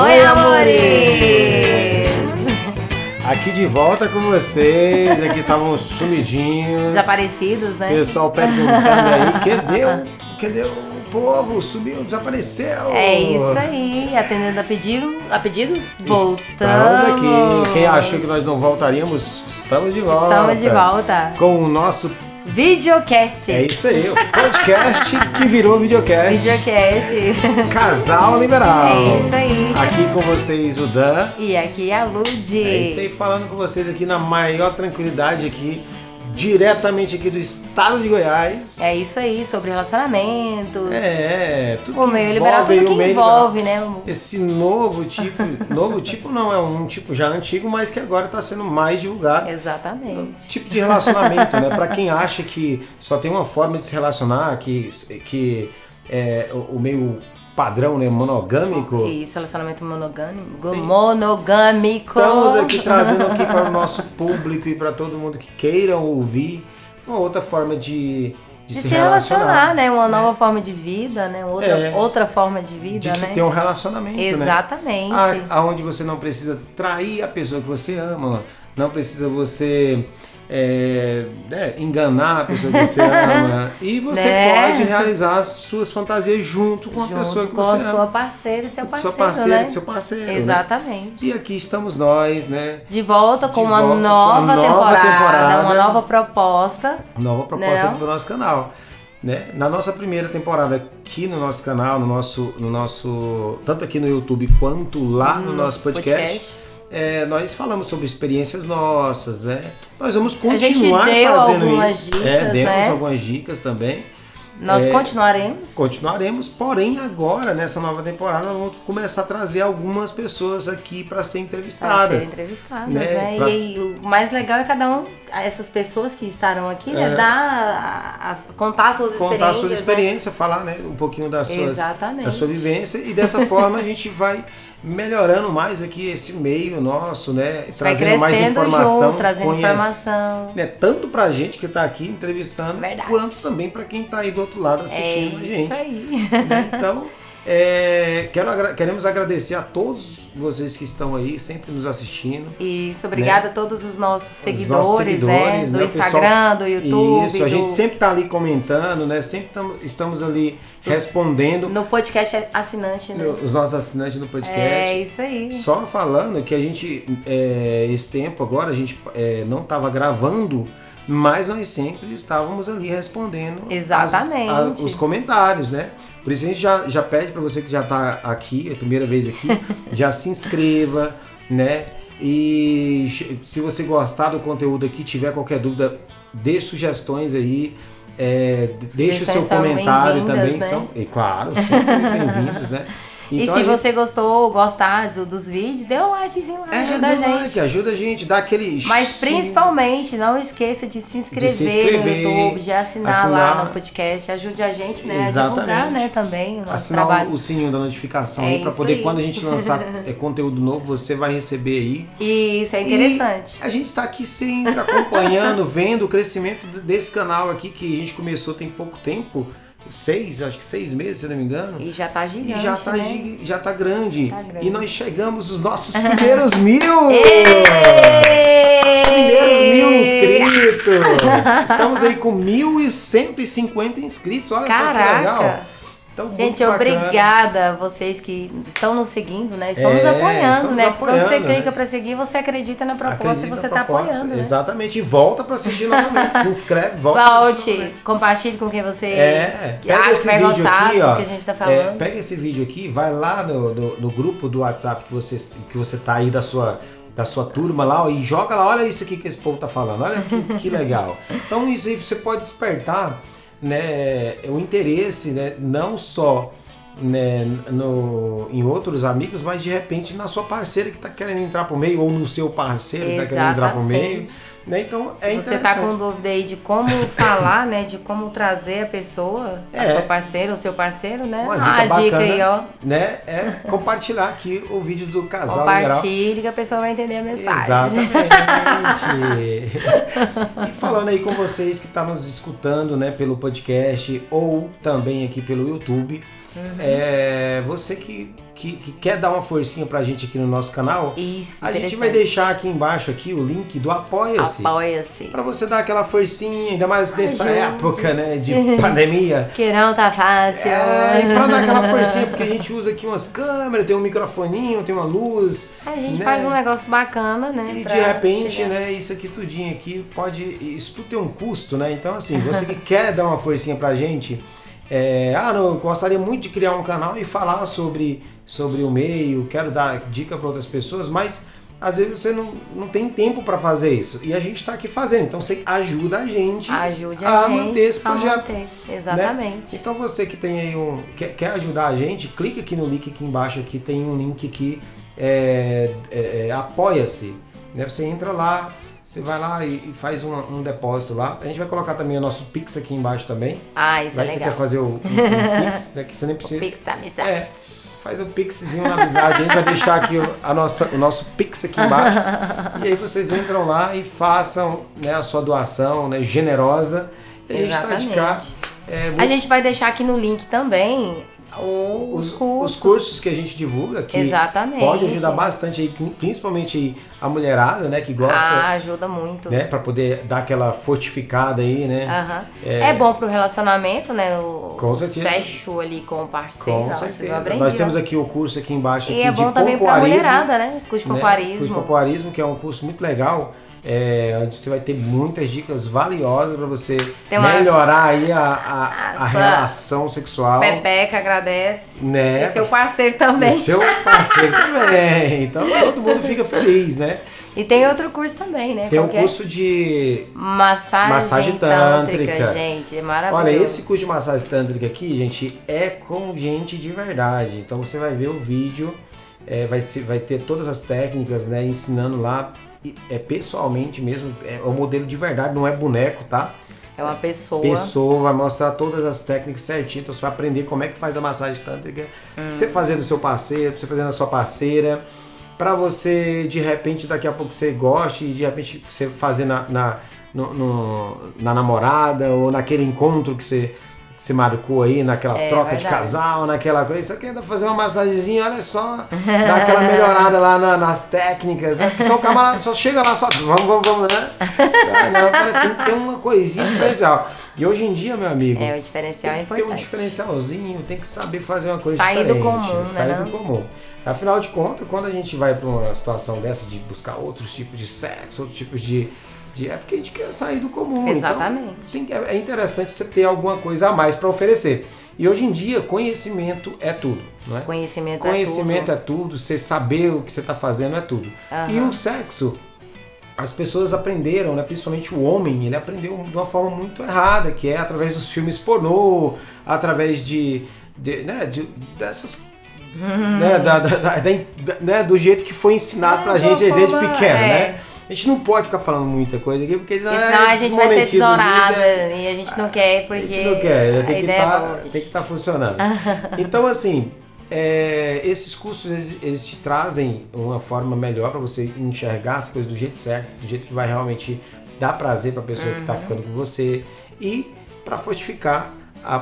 Oi, amores! Aqui de volta com vocês, aqui estávamos sumidinhos. Desaparecidos, né? Pessoal perguntando aí, cadê o povo? Sumiu, desapareceu. É isso aí, atendendo a pedidos, voltamos. Estamos aqui. Quem achou que nós não voltaríamos, estamos de volta. Estamos de volta. Com o nosso videocast. É isso aí, o podcast que virou videocast. Videocast. Casal Liberal. É isso aí. Aqui com vocês o Dan. E aqui a Lud. É isso aí, falando com vocês aqui na maior tranquilidade aqui, diretamente aqui do estado de Goiás. É isso aí, sobre relacionamentos. Tudo o meio liberal, tudo que envolve, né? Esse novo tipo não, é um tipo já antigo, mas que agora está sendo mais divulgado. Exatamente. Tipo de relacionamento, né? Para quem acha que só tem uma forma de se relacionar, que é o meio padrão, né, monogâmico. Isso, relacionamento monogâmico. Estamos aqui trazendo aqui para o nosso público e para todo mundo que queira ouvir uma outra forma de se relacionar, né? Uma nova forma de vida, né? Outra forma de vida, de né? se ter um relacionamento, exatamente. Né? Aonde você não precisa trair a pessoa que você ama, não precisa você enganar a pessoa que você ama, e você pode realizar as suas fantasias junto com a pessoa que você ama. Com a sua parceira e seu parceiro, sua parceira né? e seu parceiro. Exatamente. Né? E aqui estamos nós, né? De volta com uma nova temporada, uma nova proposta. Nova proposta do nosso canal. Né? Na nossa primeira temporada aqui no nosso canal, no nosso tanto aqui no YouTube quanto lá no nosso podcast. Nós falamos sobre experiências nossas, né? Nós vamos continuar fazendo isso. Demos algumas dicas também. Nós continuaremos. Continuaremos, porém agora, nessa nova temporada, nós vamos começar a trazer algumas pessoas aqui para ser entrevistadas. Para ser entrevistadas, né? E o mais legal é cada um, essas pessoas que estarão aqui, né? Contar suas experiências. Né? Falar, né, um pouquinho da sua vivência. E dessa forma a gente vai melhorando mais aqui esse meio nosso, né? Trazendo mais informação. Trazendo informação. Né? Tanto pra gente que tá aqui entrevistando, quanto também pra quem tá aí do outro lado assistindo a gente. Isso aí. Né? Então, queremos agradecer a todos vocês que estão aí, sempre nos assistindo. Isso, obrigada a todos os nossos seguidores, né? Do Instagram, do YouTube. Isso, a gente sempre tá ali comentando, né? Sempre estamos ali respondendo. No podcast assinante, né? Os nossos assinantes no podcast. É isso aí. Só falando que a gente, esse tempo agora, a gente não estava gravando, mas nós sempre estávamos ali respondendo os comentários, né? Por isso a gente já pede para você que já está aqui, é a primeira vez aqui, já se inscreva, né? E se você gostar do conteúdo aqui, tiver qualquer dúvida, dê sugestões aí. Deixe o seu comentário também, né? Claro, sempre bem-vindos, né? Então, e se você gostar dos vídeos, dê um likezinho lá, ajuda a gente. Ajuda a gente, dá aquele... Mas principalmente, não esqueça de se inscrever no YouTube, de assinar lá no podcast, ajude a gente, né, a divulgar, né, também o nosso trabalho. O sininho da notificação aí, para poder, quando a gente lançar conteúdo novo, você vai receber aí. E isso é interessante. E a gente está aqui sempre acompanhando, vendo o crescimento desse canal aqui, que a gente começou tem pouco tempo. Acho que 6 meses, se não me engano. E já tá gigante, já tá grande. E nós chegamos os nossos primeiros 1000! Os primeiros 1000 inscritos! Estamos aí com 1.150 inscritos, olha só que legal! Então, gente, obrigada a vocês que estão nos seguindo, né? Estão nos apoiando, né? Porque quando você clica para seguir, você acredita na proposta e você está apoiando, né? Exatamente. E volta para assistir novamente. Se inscreve, volte, compartilhe com quem você acha que vai gostar do que a gente está falando. Pega esse vídeo aqui, vai lá no grupo do WhatsApp que você tá aí da sua turma lá, e joga lá, olha isso aqui que esse povo tá falando, olha que legal. Então isso aí você pode despertar, né, o interesse, né, não só, né, em outros amigos, mas de repente na sua parceira que está querendo entrar pro meio, ou no seu parceiro que está querendo entrar pro meio. Né? Então, se você está com dúvida aí de como falar, né, de como trazer a pessoa, a sua parceira, o seu parceiro, né? Uma dica bacana, dica aí, ó. Né, é compartilhar aqui o vídeo do casal. Compartilhe que a pessoa vai entender a mensagem. Exatamente. E falando aí com vocês que estão nos escutando, né, pelo podcast ou também aqui pelo YouTube. Você que quer dar uma forcinha pra gente aqui no nosso canal, isso, a gente vai deixar aqui embaixo aqui o link do Apoia-se. Apoia-se. Pra você dar aquela forcinha, ainda mais nessa época, né, de pandemia. Que não tá fácil. E pra dar aquela forcinha, porque a gente usa aqui umas câmeras, tem um microfoninho, tem uma luz. A gente faz um negócio bacana, né? E de repente, né, isso aqui tudinho aqui isso tudo tem um custo, né? Então assim, você que quer dar uma forcinha pra gente, eu gostaria muito de criar um canal e falar sobre o meio, quero dar dica para outras pessoas, mas às vezes você não tem tempo para fazer isso. E a gente está aqui fazendo, então você ajuda a gente a manter esse projeto. Exatamente. Né? Então você que tem aí quer ajudar a gente, clica aqui no link aqui embaixo, aqui tem um link aqui, Apoia-se. Né? Você entra lá, você vai lá e faz um depósito lá. A gente vai colocar também o nosso Pix aqui embaixo também. Isso é legal. Você quer fazer o Pix, né? Que você nem precisa. O Pix da amizade. Faz o Pixzinho na amizade. A gente vai deixar aqui o nosso Pix aqui embaixo. E aí vocês entram lá e façam, né, a sua doação, né, generosa. E a gente está de cá. A gente vai deixar aqui no link também os cursos que a gente divulga, que pode ajudar bastante aí, principalmente aí a mulherada, né, que gosta. Ajuda muito. Né, para poder dar aquela fortificada aí, né? É bom pro relacionamento, né? Com certeza. Fecho ali com o parceiro. Com certeza. Nós temos aqui o curso aqui embaixo aqui é bom de também pra pompoarismo, mulherada, né? Curso de pompoarismo. Curso de pompoarismo, que é um curso muito legal. Onde você vai ter muitas dicas valiosas para você melhorar aí a relação sexual. Pepeca agradece. Né? E seu parceiro também. Então todo mundo fica feliz, né? E tem outro curso também, né? Tem um curso de massagem tântrica, gente. É maravilhoso. Olha, esse curso de massagem tântrica aqui, gente, é com gente de verdade. Então você vai ver o vídeo, vai ter todas as técnicas, né? Ensinando lá. Pessoalmente mesmo, é um modelo de verdade, não é boneco, tá? É uma pessoa. Vai mostrar todas as técnicas certinho, então você vai aprender como é que faz a massagem tântrica, pra você fazer no seu parceiro, pra você fazer na sua parceira, pra você, de repente, daqui a pouco você goste e de repente você fazer na namorada ou naquele encontro que você se marcou aí, naquela troca de casal, naquela coisa. Você quer fazer uma massagenzinha, olha só, dá aquela melhorada lá nas técnicas, né? Porque o camarada só chega lá, só vamos, né? Tem que ter uma coisinha diferencial. E hoje em dia, meu amigo, o diferencial é importante. Tem um diferencialzinho, tem que saber fazer uma coisa diferente. Sair do comum, Sair do comum. Afinal de contas, quando a gente vai para uma situação dessa de buscar outros tipos de sexo, outros tipos de é porque a gente quer sair do comum. Exatamente. Então, é interessante você ter alguma coisa a mais para oferecer. E hoje em dia, conhecimento é tudo. Não é? Conhecimento é tudo. Você saber o que você está fazendo é tudo. E o sexo, as pessoas aprenderam, né? Principalmente o homem, ele aprendeu de uma forma muito errada, que é através dos filmes pornô, através dessas... do jeito que foi ensinado pra gente desde pequeno, né? A gente não pode ficar falando muita coisa aqui, porque senão a gente vai ser tesourada e a gente não quer, porque a gente não quer, tem que estar funcionando. Então, assim, esses cursos, eles te trazem uma forma melhor para você enxergar as coisas do jeito certo, do jeito que vai realmente dar prazer para a pessoa que está ficando com você e para fortificar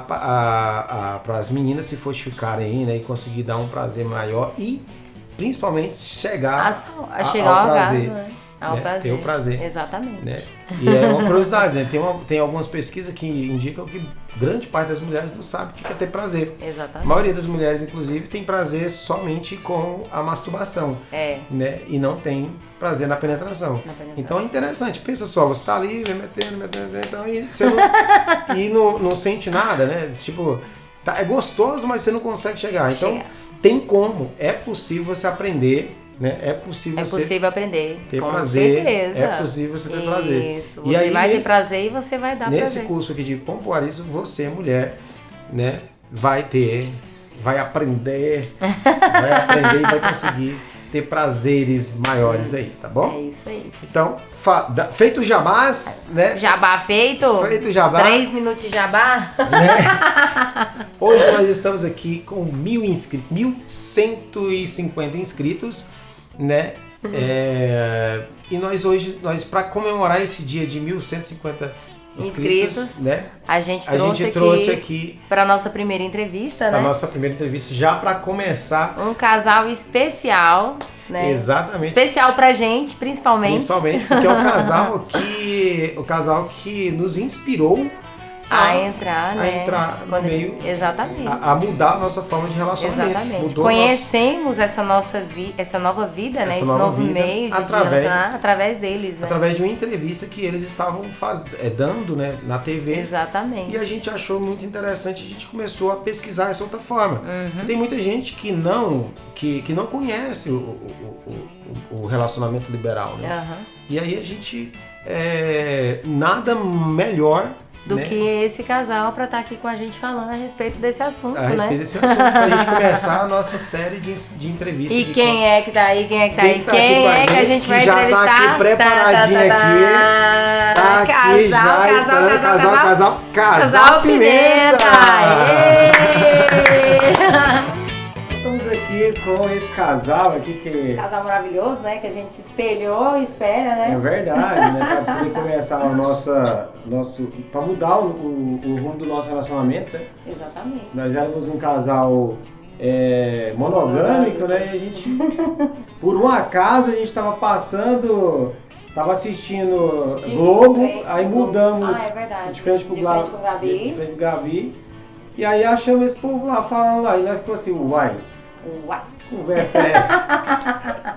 para as meninas se fortificarem aí, né, e conseguir dar um prazer maior e principalmente chegar ao prazer. Né? Ao prazer. Ter o prazer. Exatamente. Né? E é uma curiosidade, né? Tem algumas pesquisas que indicam que grande parte das mulheres não sabe o que é ter prazer. Exatamente. A maioria das mulheres, inclusive, tem prazer somente com a masturbação. Né? E não tem prazer na penetração. Então é interessante. Pensa só, você tá ali metendo, então, e você não sente nada, né? Tipo, é gostoso, mas você não consegue chegar. Então, tem como. É possível você aprender. Né? É possível aprender, ter com prazer, certeza. É possível você ter prazer. Isso, você aí, vai ter prazer e você vai dar nesse prazer. Nesse curso aqui de pompoarismo, você, mulher, né, vai aprender e vai conseguir ter prazeres maiores aí, tá bom? É isso aí. Então, feito o jabás, né? Jabá feito? Feito o jabá. 3 minutos de jabá. Né? Hoje nós estamos aqui com 1.000 inscritos, 1.150 inscritos, né? E nós para comemorar esse dia de 1.150 inscritos, né? A gente trouxe aqui para nossa primeira entrevista, né? Para nossa primeira entrevista, já para começar. Um casal especial, né? Exatamente. Especial pra gente, principalmente. Principalmente porque é o casal que nos inspirou a entrar no meio. Exatamente. A mudar a nossa forma de relacionamento. Exatamente. Conhecemos essa nova vida, né? Esse novo meio de relacionar através deles, né? Através de uma entrevista que eles estavam dando, né, na TV. Exatamente. E a gente achou muito interessante, a gente começou a pesquisar essa outra forma. Tem muita gente que não conhece o relacionamento liberal, né? E aí a gente nada melhor do que esse casal para estar aqui com a gente falando a respeito desse assunto, A respeito desse assunto, pra gente começar a nossa série de entrevistas. E quem é que tá aí? Quem é que a gente vai entrevistar? Já tá aqui preparadinho aqui. Tá aqui já esperando Casal Pimenta! Estamos aqui com esse casal aqui que... Casal maravilhoso, né? Que a gente se espelhou e espelha, né? É verdade, né? Pra poder começar pra mudar o rumo do nosso relacionamento, né? Exatamente. Nós éramos um casal monogâmico, né? E a gente, por um acaso, a gente tava assistindo Globo, aí mudamos de frente pro Gabi. E aí achamos esse povo lá falando lá, e nós ficou assim, uai. Conversa é essa?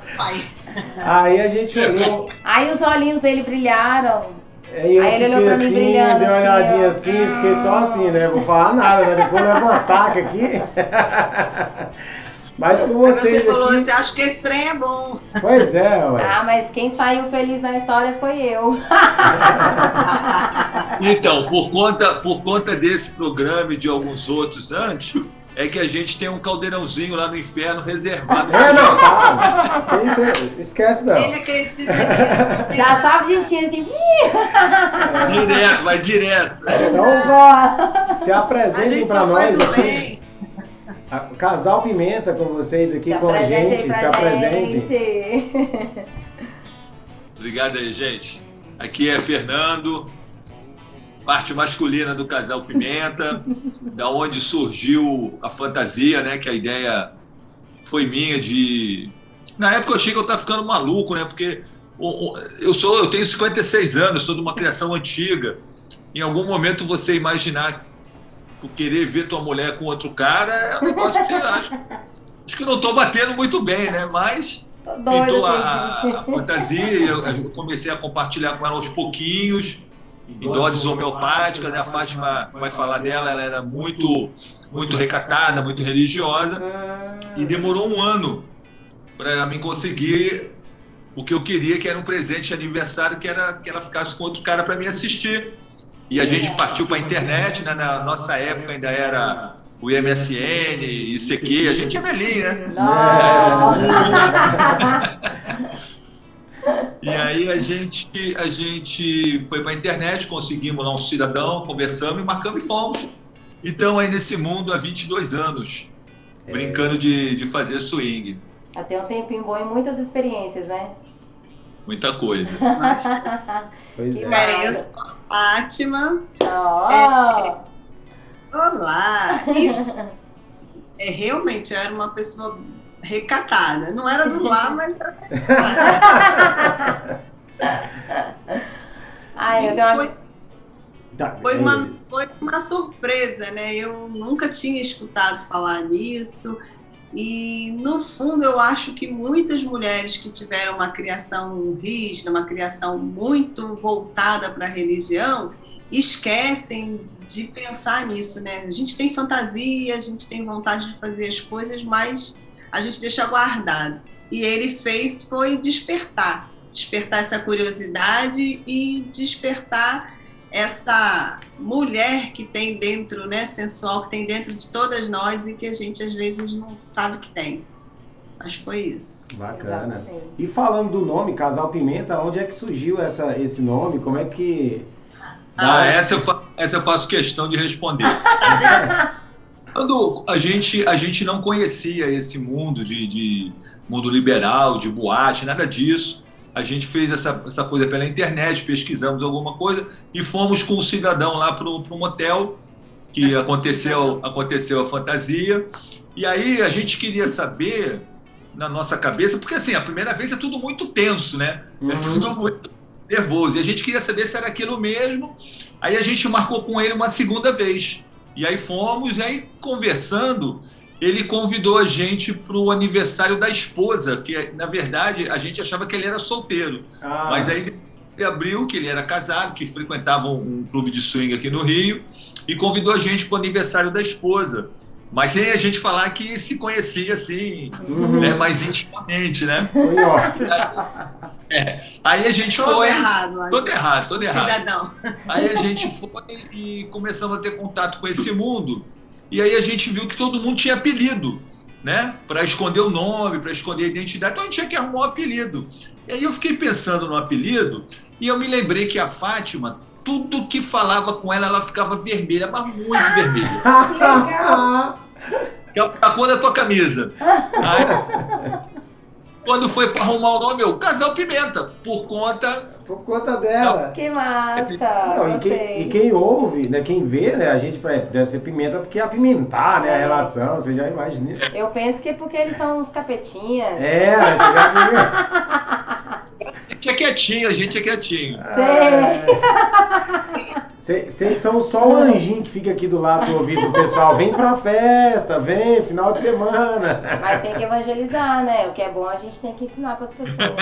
Aí a gente olhou. Aí os olhinhos dele brilharam. Aí ele olhou pra mim brilhando. Deu uma olhadinha assim, fiquei só assim, né? Vou falar nada, né? Depois leva um ataque aqui. Mas com vocês. Você falou, você acha que esse trem é bom. Pois é, ué. Mas quem saiu feliz na história foi eu. Então, por conta desse programa e de alguns outros antes, é que a gente tem um caldeirãozinho lá no inferno reservado. Você esquece não. Ele acredita nisso. Já sabe o destino, assim. Vai direto. Então, se apresentem pra nós aqui. O Casal Pimenta com vocês aqui, com a gente. Se apresentem. Obrigado aí, gente. Aqui é Fernando, parte masculina do Casal Pimenta, da onde surgiu a fantasia, né? Que a ideia foi minha de... Na época eu achei que eu estava ficando maluco, né? Porque eu tenho 56 anos, sou de uma criação antiga. Em algum momento você imaginar por querer ver tua mulher com outro cara é um negócio que você acha. Acho que eu não estou batendo muito bem, né? Mas pintou a fantasia, eu comecei a compartilhar com ela aos pouquinhos, em doses homeopáticas, né? A Fátima vai falar dela, ela era muito recatada, muito religiosa, e demorou um ano para mim conseguir o que eu queria, que era um presente de aniversário, que era que ela ficasse com outro cara para me assistir. E a gente partiu para a internet, né? Na nossa época ainda era o MSN, ICQ, a gente é velhinho, né? E aí a gente foi para a internet, conseguimos lá um cidadão, conversamos e marcamos e fomos. Então aí nesse mundo há 22 anos, brincando de fazer swing. Até um tempinho bom e muitas experiências, né? Muita coisa. Pois eu sou a Fátima. Olá! E, realmente, eu era uma pessoa recatada. Não era do lar, mas era recatada. Foi uma surpresa, né? Eu nunca tinha escutado falar nisso. E, no fundo, eu acho que muitas mulheres que tiveram uma criação rígida, uma criação muito voltada para a religião, esquecem de pensar nisso, né? A gente tem fantasia, a gente tem vontade de fazer as coisas, mas a gente deixa guardado. E ele foi despertar essa curiosidade e despertar essa mulher que tem dentro, né, sensual, que tem dentro de todas nós e que a gente às vezes não sabe que tem. Mas foi isso. Bacana. Exatamente. E falando do nome, Casal Pimenta, onde é que surgiu esse nome? Como é que... Essa eu faço questão de responder. Quando a gente não conhecia esse mundo de mundo liberal, de boate, nada disso. a gente fez essa coisa pela internet, pesquisamos alguma coisa e fomos com o cidadão lá para o motel, que aconteceu a fantasia. E aí a gente queria saber, na nossa cabeça, porque assim, a primeira vez é tudo muito tenso, né? É tudo muito nervoso. E a gente queria saber se era aquilo mesmo. Aí a gente marcou com ele uma segunda vez. E aí fomos, e aí conversando, ele convidou a gente para o aniversário da esposa, que na verdade a gente achava que ele era solteiro. Mas aí ele abriu que ele era casado, que frequentava um clube de swing aqui no Rio, e convidou a gente para o aniversário da esposa. Mas sem a gente falar que se conhecia assim, né, mais intimamente, né? Aí a gente todo foi... Errado, todo errado. Cidadão. Aí a gente foi e começamos a ter contato com esse mundo. E aí a gente viu que todo mundo tinha apelido, né? Para esconder o nome, para esconder a identidade. Então a gente tinha que arrumar um apelido. E aí eu fiquei pensando no apelido e eu me lembrei que a Fátima, tudo que falava com ela, ela ficava vermelha, mas muito vermelha. Legal. Que é a cor da tua camisa. Aí, quando foi para arrumar o nome, Casal Pimenta, por conta dela. Que massa! Não, e quem ouve, né, quem vê, né, a gente deve ser pimenta porque apimentar, né, a relação, você já imagina. Eu penso que é porque eles são uns capetinhas. Você já a gente é quietinho. Vocês são só o anjinho que fica aqui do lado do ouvido do pessoal. Vem pra festa, vem, final de semana. Mas tem que evangelizar, né? O que é bom a gente tem que ensinar pras pessoas.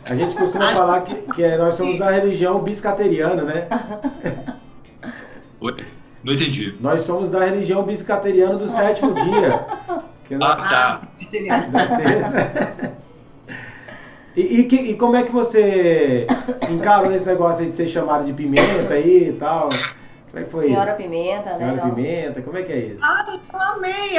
A gente costuma falar que nós somos da religião biscateriana, né? Oi? Não entendi. Nós somos da religião biscateriana do 7º dia. Tá. Da sexta. E como é que você encarou esse negócio aí de ser chamado de Pimenta aí e tal? Como é que foi Senhora isso? Pimenta, Senhora né? Pimenta, como é que é isso? Eu amei,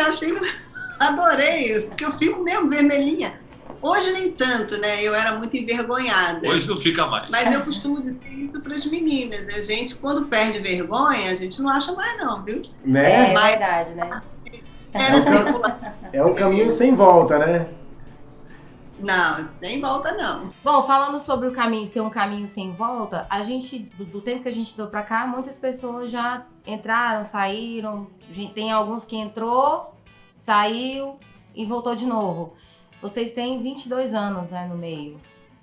adorei, porque eu fico mesmo vermelhinha. Hoje nem tanto, né? Eu era muito envergonhada. Hoje não fica mais. Mas eu costumo dizer isso para as meninas. A gente, quando perde vergonha, a gente não acha mais não, viu? Né? É verdade, né? É um caminho sem volta, né? Não, nem volta não. Bom, falando sobre o caminho ser um caminho sem volta, a gente, do tempo que a gente deu pra cá, muitas pessoas já entraram, saíram. Tem alguns que entrou, saiu e voltou de novo. Vocês têm 22 anos, né, no meio.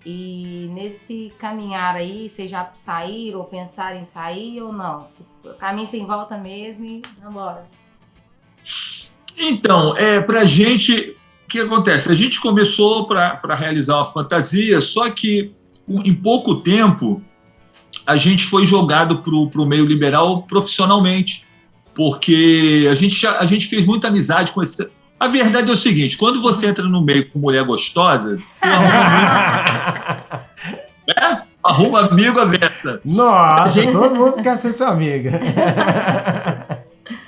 E nesse caminhar aí, vocês já saíram ou pensaram em sair ou não? Caminho sem volta mesmo e vambora. Então, pra gente... O que acontece? A gente começou para realizar uma fantasia, só que em pouco tempo a gente foi jogado para o meio liberal profissionalmente, porque a gente fez muita amizade com esse... A verdade é o seguinte, quando você entra no meio com mulher gostosa, arruma amigo avessa. Nossa, todo mundo quer ser sua amiga.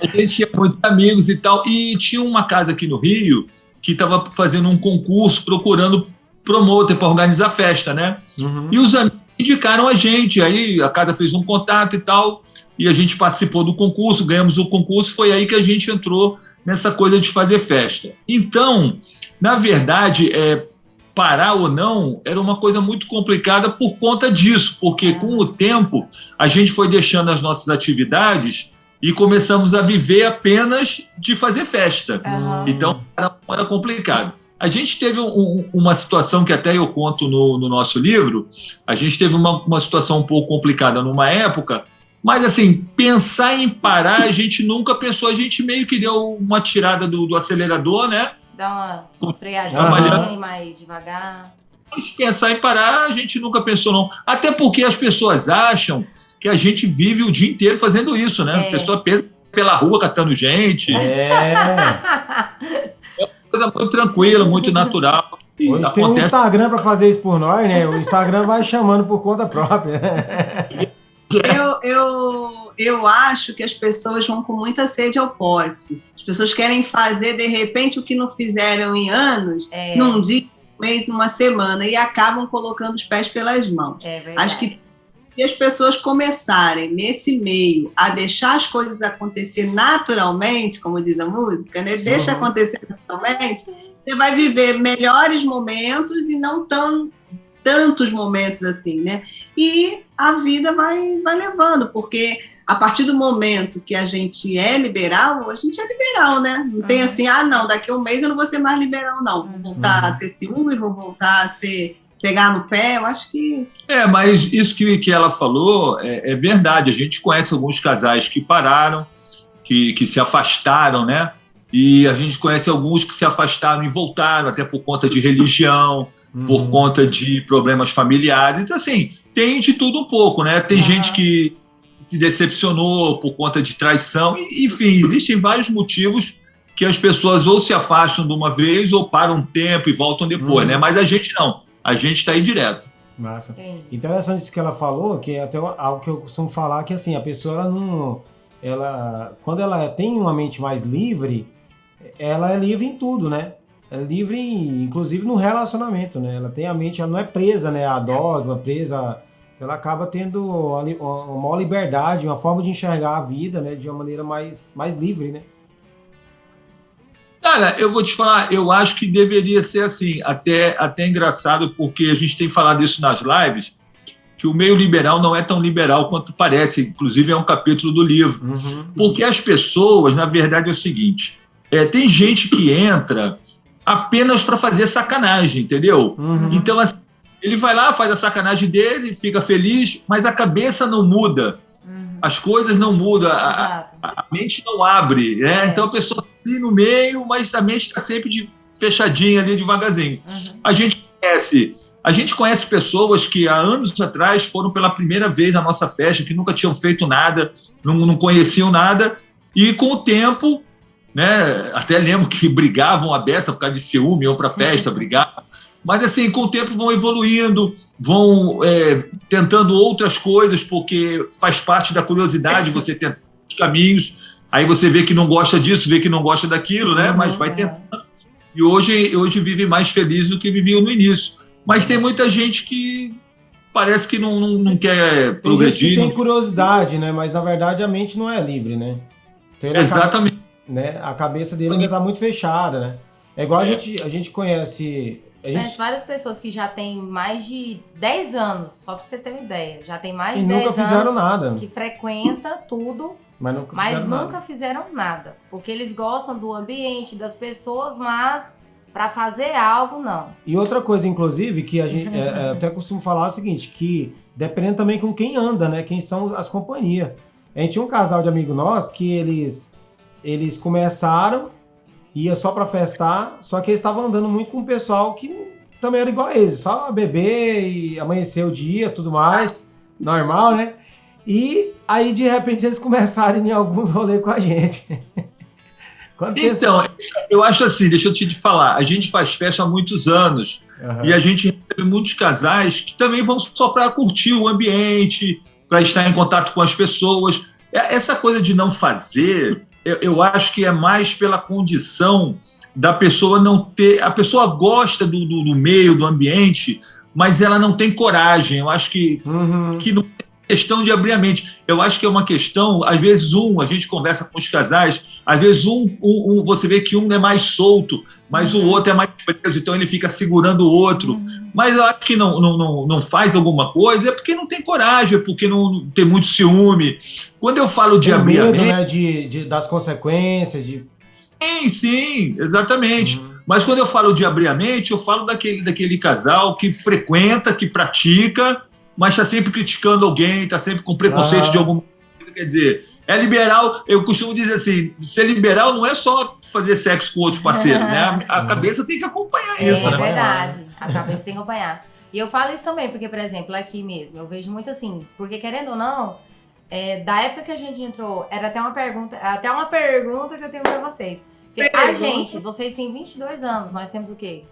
A gente tinha muitos amigos e tal, e tinha uma casa aqui no Rio que estava fazendo um concurso, procurando promotor para organizar festa, né? E os amigos indicaram a gente, aí a casa fez um contato e tal, e a gente participou do concurso, ganhamos o concurso, foi aí que a gente entrou nessa coisa de fazer festa. Então, na verdade, parar ou não era uma coisa muito complicada por conta disso, porque com o tempo a gente foi deixando as nossas atividades e começamos a viver apenas de fazer festa. Então, era complicado. A gente teve uma situação que até eu conto no nosso livro, a gente teve uma situação um pouco complicada numa época, mas, assim, pensar em parar, a gente nunca pensou, a gente meio que deu uma tirada do acelerador, né? Dá uma freadinha mais devagar. Mas pensar em parar, a gente nunca pensou, não. Até porque as pessoas acham que a gente vive o dia inteiro fazendo isso, né? A pessoa pensa pela rua catando gente. É uma coisa muito tranquila, muito natural. Hoje tem um Instagram para fazer isso por nós, né? O Instagram vai chamando por conta própria. Eu acho que as pessoas vão com muita sede ao pote. As pessoas querem fazer, de repente, o que não fizeram em anos, num dia, num mês, numa semana, e acabam colocando os pés pelas mãos. Acho que se as pessoas começarem, nesse meio, a deixar as coisas acontecer naturalmente, como diz a música, né? Deixa acontecer naturalmente, você vai viver melhores momentos e não tão tantos momentos assim, né? E a vida vai levando, porque a partir do momento que a gente é liberal, né? Não tem assim, não, daqui a um mês eu não vou ser mais liberal, não. Vou voltar a ter ciúme, vou voltar a pegar no pé, eu acho que... Mas isso que ela falou é verdade. A gente conhece alguns casais que pararam, que se afastaram, né? E a gente conhece alguns que se afastaram e voltaram, até por conta de religião, por conta de problemas familiares. Então, assim, tem de tudo um pouco, né? Tem gente que decepcionou por conta de traição. Enfim, existem vários motivos que as pessoas ou se afastam de uma vez ou param um tempo e voltam depois, né? Mas a gente não. A gente está aí direto. Massa. Interessante isso que ela falou, que é até algo que eu costumo falar, que assim, a pessoa, quando ela tem uma mente mais livre, ela é livre em tudo, né? Ela é livre, inclusive no relacionamento, né? Ela tem a mente, ela não é presa, né? A dogma, presa... Ela acaba tendo uma maior liberdade, uma forma de enxergar a vida, né? De uma maneira mais livre, né? Cara, eu vou te falar, eu acho que deveria ser assim, até engraçado, porque a gente tem falado isso nas lives, que o meio liberal não é tão liberal quanto parece, inclusive é um capítulo do livro. Porque as pessoas, na verdade, é o seguinte, tem gente que entra apenas para fazer sacanagem, entendeu? Então, assim, ele vai lá, faz a sacanagem dele, fica feliz, mas a cabeça não muda. As coisas não mudam, a mente não abre, né? Então a pessoa está ali no meio, mas a mente está sempre fechadinha ali, devagarzinho. A gente conhece pessoas que há anos atrás foram pela primeira vez na nossa festa, que nunca tinham feito nada, não conheciam nada, e com o tempo, né? Até lembro que brigavam a beça por causa de ciúme, iam para a festa, brigavam. Mas, assim, com o tempo vão evoluindo, vão tentando outras coisas, porque faz parte da curiosidade você tentar os caminhos, aí você vê que não gosta disso, vê que não gosta daquilo, né? Mas vai tentando. E hoje vive mais feliz do que vivia no início. Mas tem muita gente que parece que não quer progredir. Tem gente que tem curiosidade, né? Mas, na verdade, a mente não é livre, né? Então, exatamente. A cabeça dele ainda está muito fechada, né? É igual a gente conhece... Conhece várias pessoas que já têm mais de 10 anos, só pra você ter uma ideia. Já tem mais de 10 anos. E nunca fizeram nada. Que frequenta tudo, mas nunca fizeram nada. Porque eles gostam do ambiente, das pessoas, mas pra fazer algo, não. E outra coisa, inclusive, que a gente até costumo falar é o seguinte, que dependendo também com quem anda, né? Quem são as companhias. A gente tinha um casal de amigo nosso que eles começaram... ia só pra festar, só que eles estavam andando muito com o pessoal que também era igual a eles, só beber e amanhecer o dia, tudo mais, normal, né? E aí, de repente, eles começaram a ir em alguns rolês com a gente. Então, eu acho assim, deixa eu te falar, a gente faz festa há muitos anos e a gente recebe muitos casais que também vão só para curtir o ambiente, para estar em contato com as pessoas. Essa coisa de não fazer... Eu acho que é mais pela condição da pessoa não ter... A pessoa gosta do meio, do ambiente, mas ela não tem coragem. Eu acho que não é questão de abrir a mente. Eu acho que é uma questão... Às vezes, a gente conversa com os casais, às vezes você vê que um é mais solto, mas o outro é mais preso, então ele fica segurando o outro. Mas eu acho que não faz alguma coisa, é porque não tem coragem, é porque não tem muito ciúme. Quando eu falo de abrir a mente... né, das consequências, Sim, exatamente. Mas quando eu falo de abrir a mente, eu falo daquele casal que frequenta, que pratica, mas está sempre criticando alguém, está sempre com preconceito de alguma coisa. Quer dizer, é liberal, eu costumo dizer assim, ser liberal não é só fazer sexo com outros parceiros, né? A cabeça tem que acompanhar isso, né? É verdade, a cabeça tem que acompanhar. E eu falo isso também, porque, por exemplo, aqui mesmo, eu vejo muito assim, porque querendo ou não, da época que a gente entrou, era até uma pergunta que eu tenho pra vocês. Porque vocês têm 22 anos, nós temos o quê?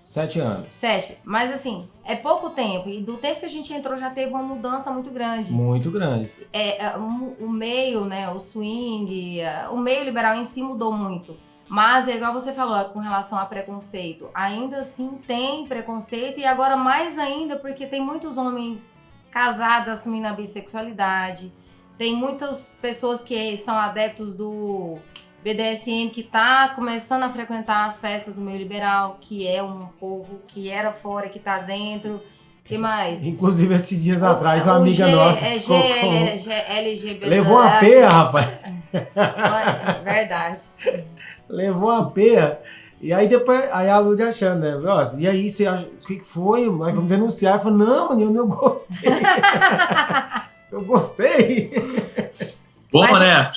7 anos. 7. Mas assim, é pouco tempo. E do tempo que a gente entrou já teve uma mudança muito grande. Muito grande. O meio, né, o swing, o meio liberal em si mudou muito. Mas é igual você falou, com relação a preconceito. Ainda assim tem preconceito e agora mais ainda porque tem muitos homens casados assumindo a bissexualidade. Tem muitas pessoas que são adeptos do BDSM que tá começando a frequentar as festas do meio liberal, que é um povo que era fora, que tá dentro. que mais? Inclusive, esses dias atrás, uma amiga nossa ficou LGBT. Levou uma peia, rapaz. Verdade. Levou uma peia. E aí depois, a Lud achando, né? Nossa, e aí, você acha, o que foi? Nós vamos denunciar. Eu falei, não, mano, eu não gostei. Eu gostei. Bom, mas, né?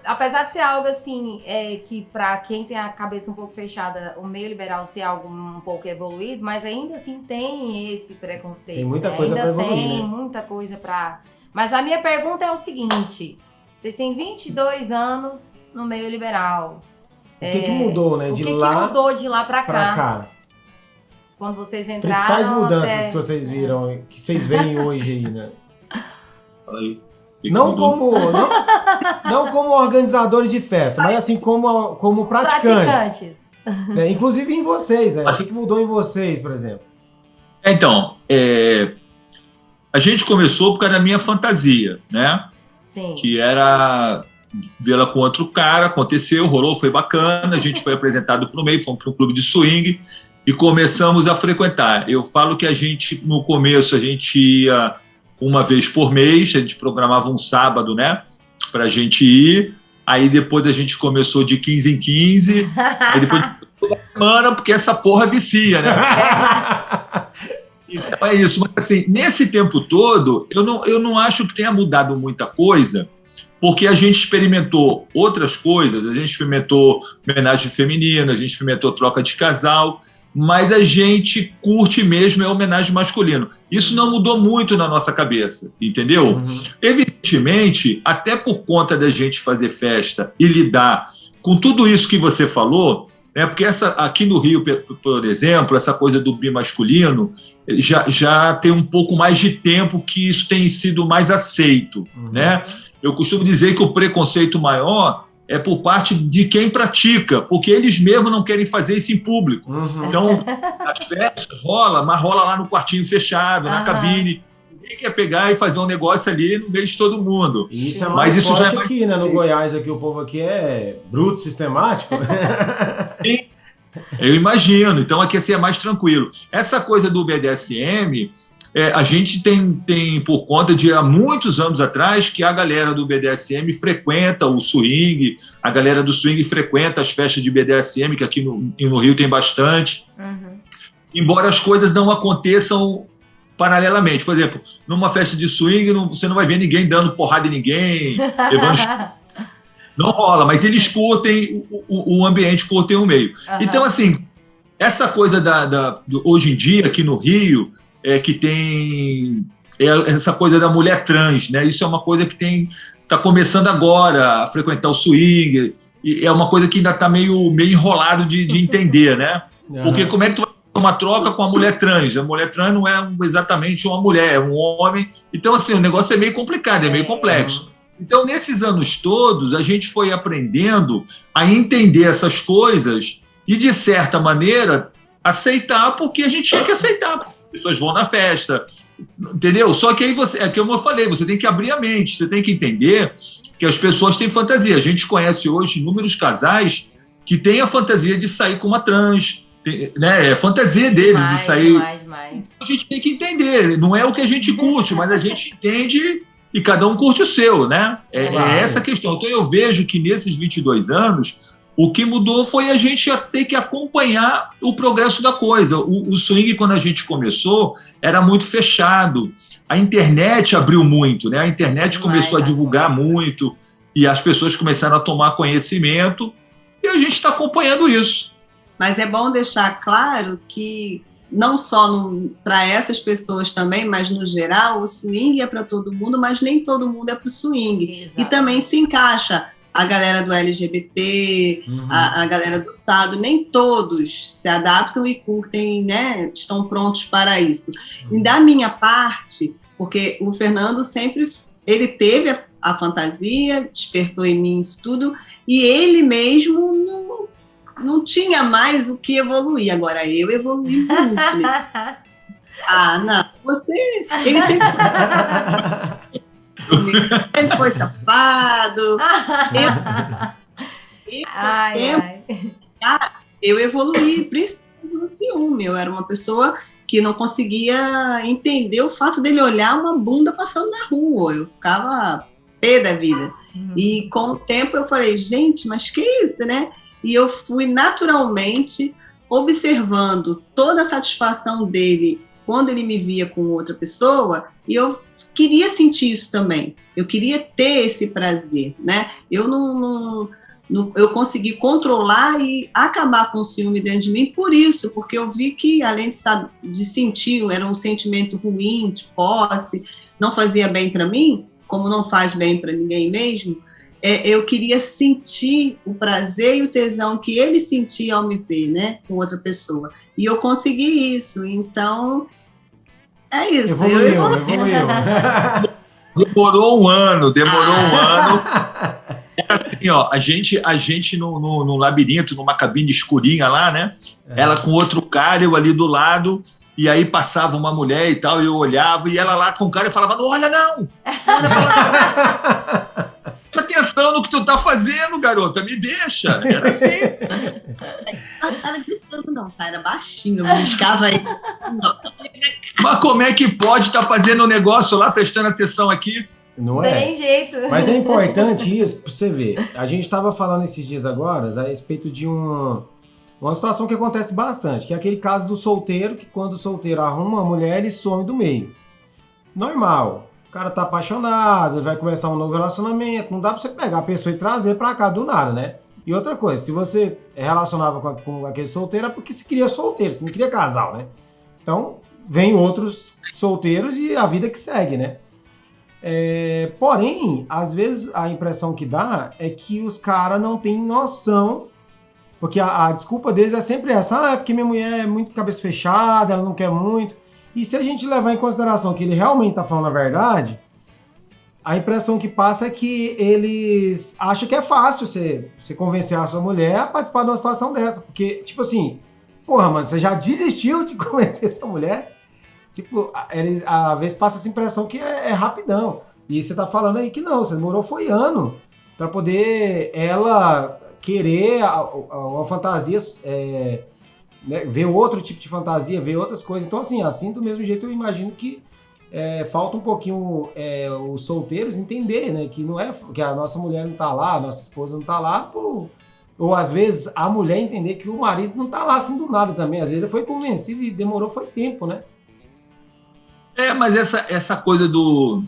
Apesar de ser algo assim, que pra quem tem a cabeça um pouco fechada, o meio liberal ser algo um pouco evoluído, mas ainda assim tem esse preconceito. Tem muita coisa pra evoluir, tem muita coisa pra... Mas a minha pergunta é o seguinte, vocês têm 22 anos no meio liberal. O que mudou, né? O que mudou de lá pra cá? Quando vocês entraram... As principais mudanças que vocês viram, que vocês veem hoje aí, né? Não como organizadores de festa, mas assim como praticantes. Inclusive em vocês, né? O que mudou em vocês, por exemplo? Então, a gente começou por causa da minha fantasia, né? Sim. Que era vê-la com outro cara, aconteceu, rolou, foi bacana, a gente foi apresentado para o meio, fomos para um clube de swing e começamos a frequentar. Eu falo que no começo, a gente ia uma vez por mês, a gente programava um sábado, né, pra gente ir, aí depois a gente começou de 15 em 15, aí depois toda semana, porque essa porra vicia, né? Então é isso, mas assim, nesse tempo todo, eu não acho que tenha mudado muita coisa, porque a gente experimentou outras coisas, a gente experimentou homenagem feminina, a gente experimentou troca de casal, mas a gente curte mesmo homenagem masculino. Isso não mudou muito na nossa cabeça, entendeu? Uhum. Evidentemente, até por conta da gente fazer festa e lidar com tudo isso que você falou, né, porque aqui no Rio, por exemplo, essa coisa do bimasculino já tem um pouco mais de tempo que isso tem sido mais aceito, né? Eu costumo dizer que o preconceito maior é por parte de quem pratica, porque eles mesmos não querem fazer isso em público. Uhum. Então, as festas mas rola lá no quartinho fechado, na cabine. Ninguém quer pegar e fazer um negócio ali no meio de todo mundo. Isso é mais forte aqui, né? No Goiás, aqui, o povo aqui é bruto, sistemático. Sim, eu imagino. Então, aqui assim, é mais tranquilo. Essa coisa do BDSM... a gente tem por conta de há muitos anos atrás que a galera do BDSM frequenta o swing, a galera do swing frequenta as festas de BDSM, que aqui no Rio tem bastante. Uhum. Embora as coisas não aconteçam paralelamente. Por exemplo, numa festa de swing, você não vai ver ninguém dando porrada em ninguém, levando... Não rola, mas eles curtem o ambiente, curtem o meio. Uhum. Então, assim, essa coisa hoje em dia, aqui no Rio... que tem essa coisa da mulher trans, né? Isso é uma coisa que está começando agora a frequentar o swing, e é uma coisa que ainda está meio enrolado de entender, né? Porque como é que tu vai fazer uma troca com a mulher trans? A mulher trans não é exatamente uma mulher, é um homem. Então, assim, o negócio é meio complicado, é meio complexo. Então, nesses anos todos, a gente foi aprendendo a entender essas coisas e, de certa maneira, aceitar, porque a gente tinha que aceitar. As pessoas vão na festa, entendeu? Só que aí como eu falei, você tem que abrir a mente, você tem que entender que as pessoas têm fantasia. A gente conhece hoje inúmeros casais que têm a fantasia de sair com uma trans, né? É a fantasia deles de sair. Mais. A gente tem que entender, não é o que a gente curte, mas a gente entende e cada um curte o seu, né? É essa a questão. Então eu vejo que nesses 22 anos, o que mudou foi a gente ter que acompanhar o progresso da coisa. O swing, quando a gente começou, era muito fechado. A internet abriu muito, né? A internet começou a divulgar muito e as pessoas começaram a tomar conhecimento e a gente está acompanhando isso. Mas é bom deixar claro que não só para essas pessoas também, mas no geral, o swing é para todo mundo, mas nem todo mundo é para o swing. Exato. E também se encaixa a galera do LGBT, a galera do SADO, nem todos se adaptam e curtem, né, estão prontos para isso. E da minha parte, porque o Fernando sempre, ele teve a fantasia, despertou em mim isso tudo, e ele mesmo não tinha mais o que evoluir. Agora eu evoluí muito nesse... não, ele sempre foi safado. Eu evoluí, principalmente no ciúme. Eu era uma pessoa que não conseguia entender o fato dele olhar uma bunda passando na rua. Eu ficava pé da vida. E com o tempo eu falei, gente, mas que isso, né? E eu fui naturalmente observando toda a satisfação dele quando ele me via com outra pessoa, e eu queria sentir isso também. Eu queria ter esse prazer, né? Eu consegui controlar e acabar com o ciúme dentro de mim por isso, porque eu vi que, além de sentir, era um sentimento ruim, de posse, não fazia bem para mim, como não faz bem para ninguém mesmo, eu queria sentir o prazer e o tesão que ele sentia ao me ver, né, com outra pessoa. E eu consegui isso, então é isso. Evoluiu. Demorou um ano. Assim, ó, a gente no labirinto, numa cabine escurinha lá, né? Ela com outro cara, eu ali do lado, e aí passava uma mulher e tal, e eu olhava, e ela lá com o cara, eu falava, não olha não! Olha pra lá! Presta atenção no que tu tá fazendo, garota, me deixa! Era assim. Era gritando, não, tá? Era baixinho, eu buscava aí. Mas como é que pode estar fazendo um negócio lá, prestando atenção aqui? Não é? Tem jeito. Mas é importante isso pra você ver. A gente estava falando esses dias agora a respeito de uma situação que acontece bastante, que é aquele caso do solteiro, que quando o solteiro arruma uma mulher, ele some do meio. Normal. O cara tá apaixonado, ele vai começar um novo relacionamento, não dá pra você pegar a pessoa e trazer pra cá do nada, né? E outra coisa, se você relacionava com aquele solteiro, é porque você queria solteiro, você não queria casal, né? Então, vem outros solteiros e a vida que segue, né? Porém, às vezes a impressão que dá é que os caras não têm noção, porque a desculpa deles é sempre essa, é porque minha mulher é muito cabeça fechada, ela não quer muito. E se a gente levar em consideração que ele realmente tá falando a verdade, a impressão que passa é que eles acham que é fácil você convencer a sua mulher a participar de uma situação dessa, porque, tipo assim, porra, mano, você já desistiu de convencer essa mulher? Tipo, às vezes passa essa impressão que é rapidão. E você tá falando aí que não, você demorou foi ano pra poder ela querer uma fantasia, né, ver outro tipo de fantasia, ver outras coisas. Então, assim do mesmo jeito eu imagino que falta um pouquinho os solteiros entender, né, que não é que a nossa mulher não tá lá, a nossa esposa não tá lá, ou às vezes a mulher entender que o marido não tá lá assim do nada também. Às vezes ele foi convencido e demorou foi tempo, né? Mas essa coisa do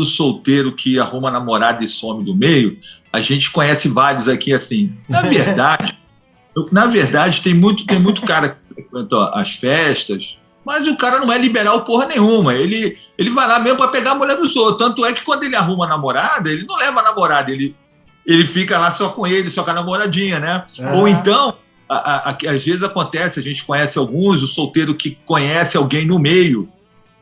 solteiro que arruma namorada e some do meio, a gente conhece vários aqui assim. Na verdade, tem muito cara que frequenta as festas, mas o cara não é liberal porra nenhuma. Ele vai lá mesmo para pegar a mulher dos outros. Tanto é que quando ele arruma a namorada, ele não leva a namorada, ele fica lá só com ele, só com a namoradinha, né? Ou então, às vezes acontece, a gente conhece alguns, o solteiro que conhece alguém no meio,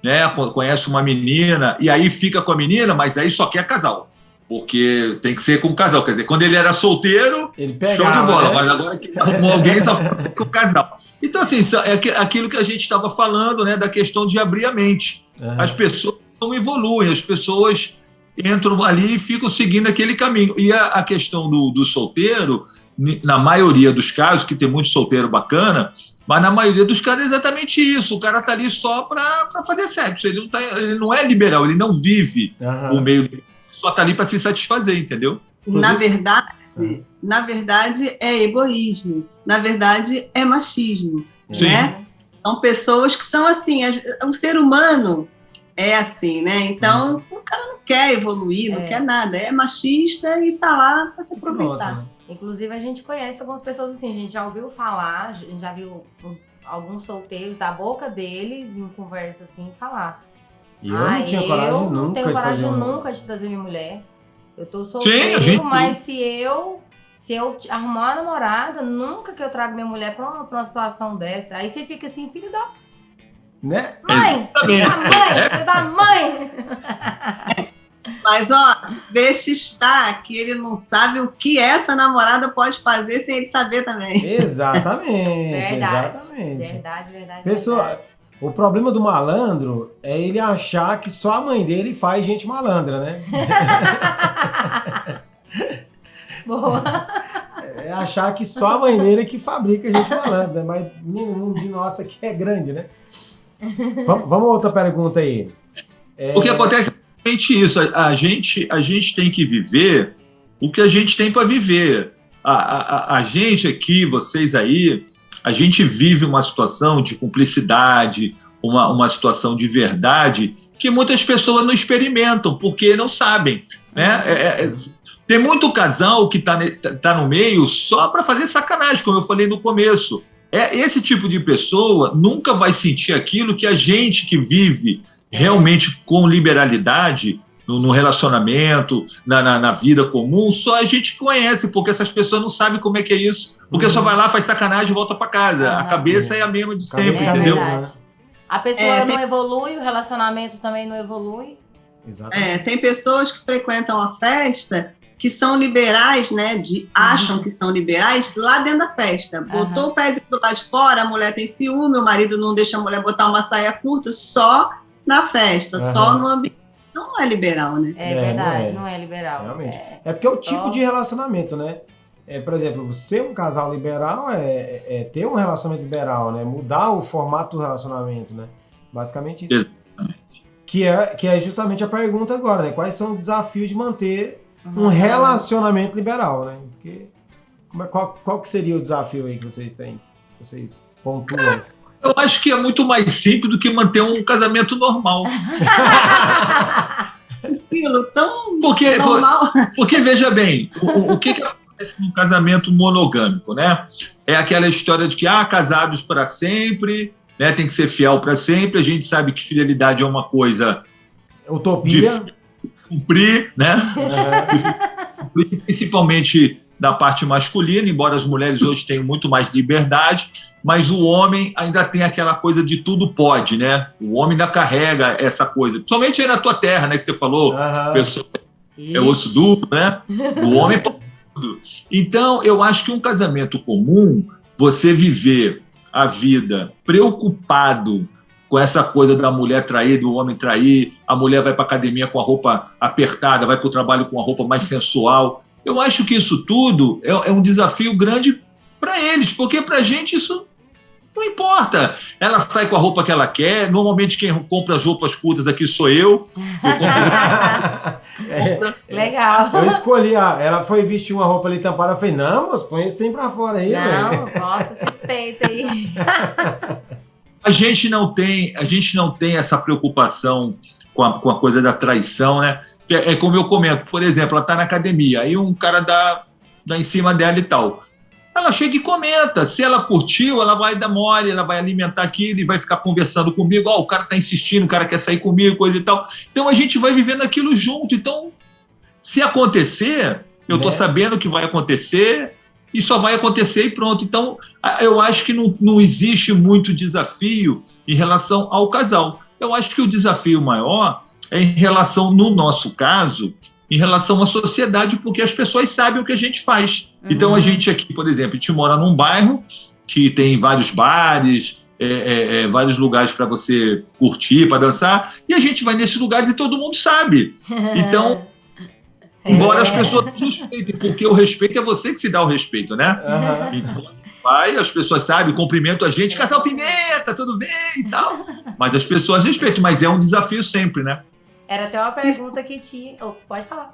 né, conhece uma menina e aí fica com a menina, mas aí só quer casal, porque tem que ser com casal. Quer dizer, quando ele era solteiro, ele pegava, show de bola, né? Mas agora que arrumou alguém só quer ser com casal. Então, assim, é aquilo que a gente estava falando, né, da questão de abrir a mente. As pessoas não evoluem, as pessoas entram ali e ficam seguindo aquele caminho. E a questão do solteiro, na maioria dos casos, que tem muito solteiro bacana, mas na maioria dos casos é exatamente isso. O cara tá ali só para fazer sexo. Ele não é liberal, ele não vive o meio, só tá ali para se satisfazer, entendeu? Na verdade, é egoísmo. Na verdade, é machismo. Sim. Né? São pessoas que são assim. O ser humano é assim, né? Então, o cara não quer evoluir, não quer nada. É machista e tá lá para se aproveitar. Inclusive, a gente conhece algumas pessoas assim, a gente já ouviu falar, a gente já viu alguns solteiros da boca deles em conversa assim, falar. E eu não tinha coragem nunca. Eu não tenho coragem nunca de trazer minha mulher. Eu tô solteiro, mas se eu arrumar uma namorada, nunca que eu trago minha mulher pra uma situação dessa. Aí você fica assim, filho da... Né? Mãe! Filho da mãe! Mas, deixa estar que ele não sabe o que essa namorada pode fazer sem ele saber também. Exatamente. Verdade. Pessoal, o problema do malandro é ele achar que só a mãe dele faz gente malandra, né? Boa. é achar que só a mãe dele é que fabrica a gente falando, né? Mas o mundo de nós aqui é grande, né? Vamos a outra pergunta aí. O que acontece é exatamente isso. A gente tem que viver o que a gente tem para viver. A gente aqui, vocês aí, a gente vive uma situação de cumplicidade, uma situação de verdade que muitas pessoas não experimentam, porque não sabem, né? Tem muito casal que tá no meio só para fazer sacanagem, como eu falei no começo. Esse tipo de pessoa nunca vai sentir aquilo que a gente que vive realmente com liberalidade no relacionamento, na vida comum, só a gente conhece, porque essas pessoas não sabem como é que é isso. Porque só vai lá, faz sacanagem e volta para casa. A cabeça é a mesma de sempre, entendeu? A pessoa não evolui, o relacionamento também não evolui. Exatamente. Tem pessoas que frequentam a festa que são liberais, né? Acham que são liberais lá dentro da festa. Botou o pezinho do lado de fora, a mulher tem ciúme, o marido não deixa a mulher botar uma saia curta, só na festa, só no ambiente. Não é liberal, né? É verdade, não é liberal. Realmente. É porque é o tipo de relacionamento, né? Por exemplo, ser um casal liberal é ter um relacionamento liberal, né? Mudar o formato do relacionamento, né? Basicamente isso. Que é justamente a pergunta agora, né? Quais são os desafios de manter um relacionamento liberal, né? Porque qual que seria o desafio aí que vocês têm? Vocês pontuam? Eu acho que é muito mais simples do que manter um casamento normal. Tranquilo, tão normal. Porque veja bem, o que acontece no casamento monogâmico, né? É aquela história de que casados para sempre, né? Tem que ser fiel para sempre. A gente sabe que fidelidade é uma coisa utopia, de cumprir, né? Principalmente da parte masculina, embora as mulheres hoje tenham muito mais liberdade, mas o homem ainda tem aquela coisa de tudo pode, né? O homem ainda carrega essa coisa, principalmente aí na tua terra, né? Que você falou, pessoa é osso duro, né? O homem pode tudo. Então, eu acho que um casamento comum, você viver a vida preocupado com essa coisa da mulher trair, do homem trair, a mulher vai para a academia com a roupa apertada, vai para o trabalho com a roupa mais sensual. Eu acho que isso tudo é um desafio grande para eles, porque para a gente isso não importa. Ela sai com a roupa que ela quer. Normalmente quem compra as roupas curtas aqui sou eu. Legal. Eu escolhi, ela foi vestir uma roupa ali tampada, eu falei, não, moço, põe esse trem pra fora aí. Não, nossa, suspeita aí. A gente não tem essa preocupação com a coisa da traição, né? É como eu comento, por exemplo, ela está na academia, aí um cara dá em cima dela e tal. Ela chega e comenta, se ela curtiu, ela vai dar mole, ela vai alimentar aquilo e vai ficar conversando comigo, o cara está insistindo, o cara quer sair comigo, coisa e tal. Então a gente vai vivendo aquilo junto. Então, se acontecer, eu estou sabendo que vai acontecer e só vai acontecer e pronto. Então, eu acho que não existe muito desafio em relação ao casal. Eu acho que o desafio maior é em relação, no nosso caso, em relação à sociedade, porque as pessoas sabem o que a gente faz. Então, a gente aqui, por exemplo, a gente mora num bairro que tem vários bares, vários lugares para você curtir, para dançar, e a gente vai nesses lugares e todo mundo sabe. Então, embora as pessoas respeitem, porque o respeito é você que se dá o respeito, né? Então, vai, as pessoas sabem, cumprimentam a gente, casal Pimenta, tudo bem e tal, mas as pessoas respeitam, mas é um desafio sempre, né? Era até uma pergunta que tinha... pode falar.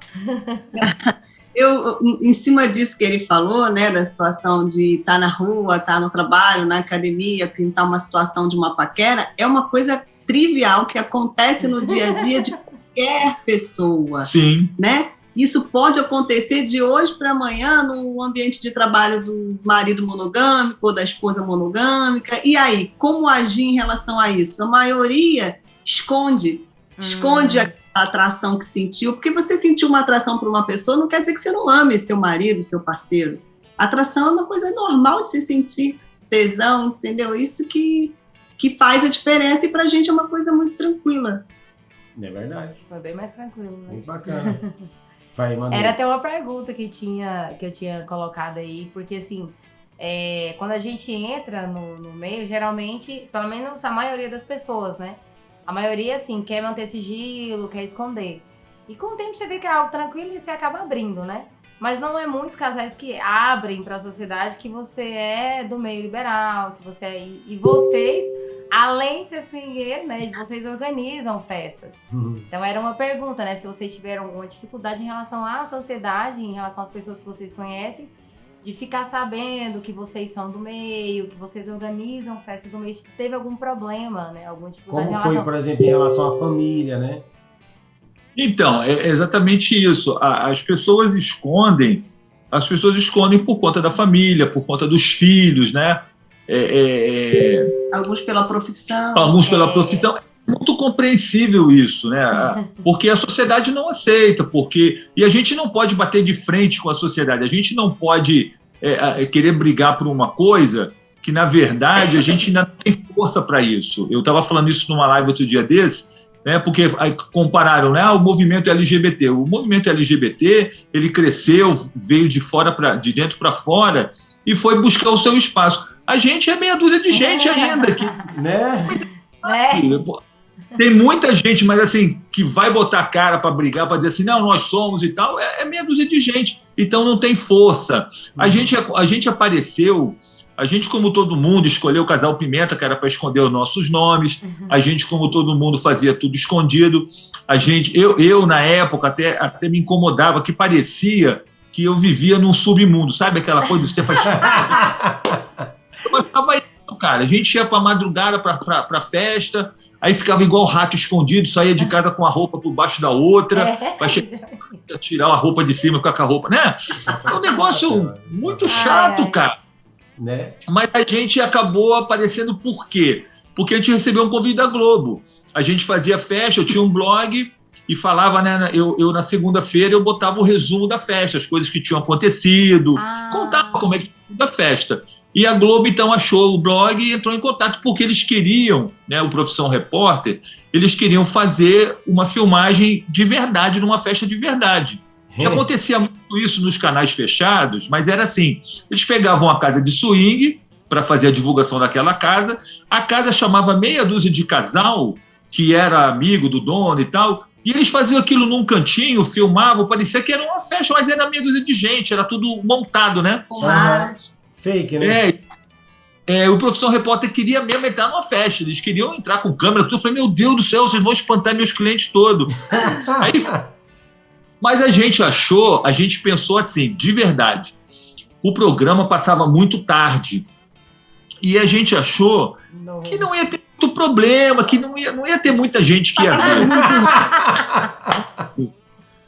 Eu, em cima disso que ele falou, né, da situação de estar na rua, estar no trabalho, na academia, pintar uma situação de uma paquera, é uma coisa trivial que acontece no dia a dia de qualquer pessoa. Sim. Né? Isso pode acontecer de hoje para amanhã no ambiente de trabalho do marido monogâmico ou da esposa monogâmica. E aí, como agir em relação a isso? A maioria esconde a atração que sentiu, porque você sentiu uma atração por uma pessoa não quer dizer que você não ame seu marido, seu parceiro. Atração é uma coisa normal de se sentir tesão, entendeu? Isso que faz a diferença e pra gente é uma coisa muito tranquila. É verdade. Foi bem mais tranquilo, né? Muito bacana. Vai, Manu. Era até uma pergunta que eu tinha colocado aí, porque assim, quando a gente entra no meio, geralmente, pelo menos a maioria das pessoas, né? A maioria, assim, quer manter sigilo, quer esconder. E com o tempo você vê que é algo tranquilo e você acaba abrindo, né? Mas não é muitos casais que abrem para a sociedade que você é do meio liberal, que você é... E vocês, além de ser swingueiro, né, vocês organizam festas. Então era uma pergunta, né, se vocês tiveram alguma dificuldade em relação à sociedade, em relação às pessoas que vocês conhecem, de ficar sabendo que vocês são do meio, que vocês organizam festas do meio, se teve algum problema, né, alguma dificuldade em relação... Como foi, por exemplo, em relação à família, né? Então, é exatamente isso. As pessoas escondem por conta da família, por conta dos filhos, né? Alguns pela profissão. Alguns pela profissão. É muito compreensível isso, né? Porque a sociedade não aceita, e a gente não pode bater de frente com a sociedade, a gente não pode querer brigar por uma coisa que, na verdade, a gente ainda não tem força para isso. Eu estava falando isso numa live outro dia desse, né, porque aí compararam, né, o movimento LGBT. O movimento LGBT, ele cresceu, veio de dentro para fora e foi buscar o seu espaço. A gente é meia dúzia de gente ainda aqui. Né? Tem muita gente, mas assim, que vai botar a cara para brigar, para dizer assim, não, nós somos e tal, é meia dúzia de gente. Então não tem força. A gente apareceu... A gente, como todo mundo, escolheu o Casal Pimenta, que era para esconder os nossos nomes. A gente, como todo mundo, fazia tudo escondido. Eu na época, até me incomodava, que parecia que eu vivia num submundo. Sabe aquela coisa que você faz... Eu achava isso, cara. A gente ia para madrugada, para festa, aí ficava igual rato escondido, saía de casa com a roupa por baixo da outra, vai tirar a roupa de cima, ficar com a roupa, né? É um negócio muito chato, cara. Né? Mas a gente acabou aparecendo por quê? Porque a gente recebeu um convite da Globo. A gente fazia festa, eu tinha um blog e falava, né? Eu na segunda-feira eu botava o resumo da festa, as coisas que tinham acontecido, contava como é que foi a festa. E a Globo então achou o blog e entrou em contato porque eles queriam, né? O Profissão Repórter, eles queriam fazer uma filmagem de verdade numa festa de verdade. Que acontecia muito isso nos canais fechados, mas era assim, eles pegavam a casa de swing para fazer a divulgação daquela casa, a casa chamava meia dúzia de casal, que era amigo do dono e tal, e eles faziam aquilo num cantinho, filmavam, parecia que era uma festa, mas era meia dúzia de gente, era tudo montado, né? Fake, né? O Profissão Repórter queria mesmo entrar numa festa, eles queriam entrar com câmera, eu falei, meu Deus do céu, vocês vão espantar meus clientes todos. Mas a gente pensou assim, de verdade, o programa passava muito tarde e a gente achou que não ia ter muito problema, que não ia ter muita gente que ia ver.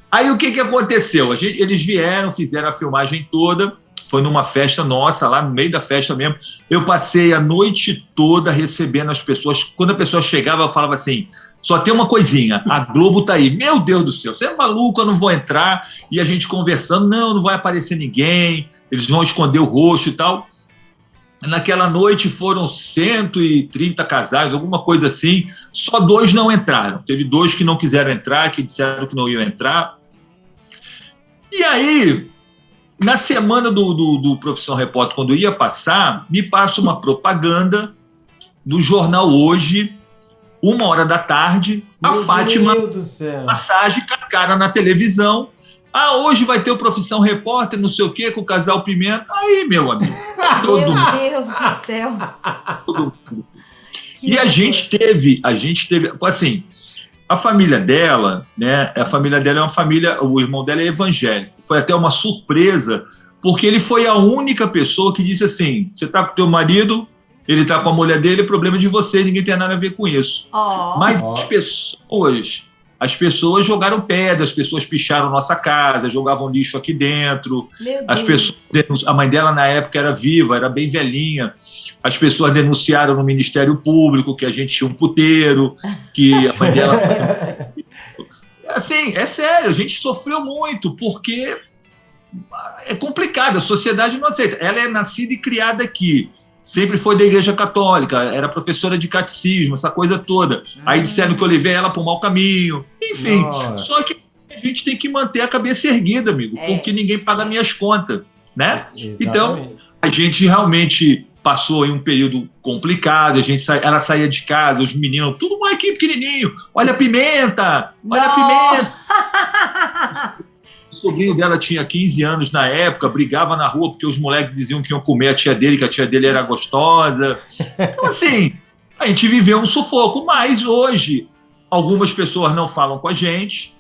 Aí o que aconteceu? Eles vieram, fizeram a filmagem toda, foi numa festa nossa, lá no meio da festa mesmo. Eu passei a noite toda recebendo as pessoas. Quando a pessoa chegava, eu falava assim, só tem uma coisinha, a Globo tá aí. Meu Deus do céu, você é maluco, eu não vou entrar. E a gente conversando, não vai aparecer ninguém, eles vão esconder o rosto e tal. Naquela noite foram 130 casais, alguma coisa assim, só 2 não entraram. Teve 2 que não quiseram entrar, que disseram que não iam entrar. E aí, na semana do Profissão Repórter, quando ia passar, me passa uma propaganda do jornal Hoje, 1h da tarde, a Fátima Massagem com a cara na televisão. Hoje vai ter o Profissão Repórter, não sei o quê, com o Casal Pimenta. Aí, meu amigo. Meu Deus do céu. Todo mundo. E a gente teve, assim, a família dela, né? A família dela é uma família, o irmão dela é evangélico. Foi até uma surpresa, porque ele foi a única pessoa que disse assim: você está com o teu marido, ele está com a mulher dele, é problema de vocês, ninguém tem nada a ver com isso. Mas as pessoas jogaram pedra, as pessoas picharam nossa casa, jogavam lixo aqui dentro. As pessoas, a mãe dela na época era viva, era bem velhinha. As pessoas denunciaram no Ministério Público que a gente tinha um puteiro, que a mãe dela... Assim, é sério, a gente sofreu muito, porque é complicado, a sociedade não aceita. Ela é nascida e criada aqui, sempre foi da Igreja Católica, era professora de catecismo, essa coisa toda. Aí disseram que eu levei ela para o mau caminho. Enfim, só que a gente tem que manter a cabeça erguida, amigo, porque ninguém paga minhas contas, né? Exatamente. Então, a gente realmente passou em um período complicado, ela saía de casa, os meninos, tudo molequinho pequenininho, olha a pimenta, olha a pimenta. O sobrinho dela tinha 15 anos na época, brigava na rua porque os moleques diziam que iam comer a tia dele, que a tia dele era gostosa. Então, assim, a gente viveu um sufoco, mas hoje algumas pessoas não falam com a gente,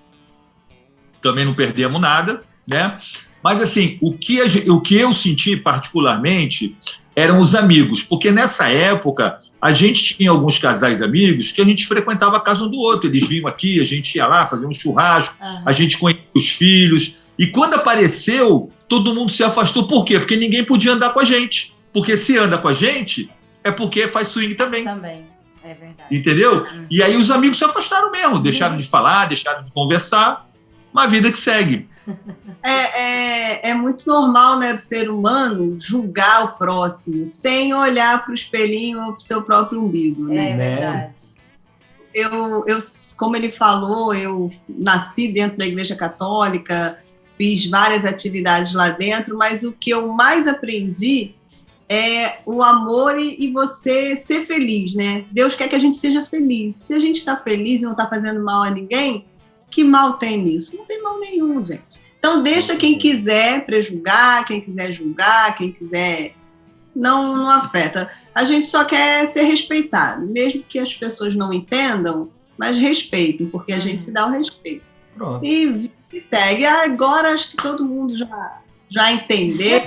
também não perdemos nada, né? Mas, assim, o que eu senti particularmente eram os amigos, porque nessa época a gente tinha alguns casais amigos que a gente frequentava a casa um do outro, eles vinham aqui, a gente ia lá fazer um churrasco, a gente conhecia os filhos, e quando apareceu, todo mundo se afastou. Por quê? Porque ninguém podia andar com a gente, porque se anda com a gente, é porque faz swing também. Também, é verdade. Entendeu? E aí os amigos se afastaram mesmo, deixaram de falar, deixaram de conversar, uma vida que segue. É muito normal, né, do ser humano julgar o próximo sem olhar para o espelhinho ou para o seu próprio umbigo, né? É verdade. Eu, como ele falou, eu nasci dentro da Igreja Católica, fiz várias atividades lá dentro, mas o que eu mais aprendi é o amor e você ser feliz, né? Deus quer que a gente seja feliz. Se a gente está feliz e não está fazendo mal a ninguém, que mal tem nisso? Não tem mal nenhum, gente. Então, deixa quem quiser prejulgar, quem quiser julgar, quem quiser... Não afeta. A gente só quer ser respeitado, mesmo que as pessoas não entendam, mas respeitem, porque a gente se dá o respeito. Pronto. E segue. Agora, acho que todo mundo já entendeu.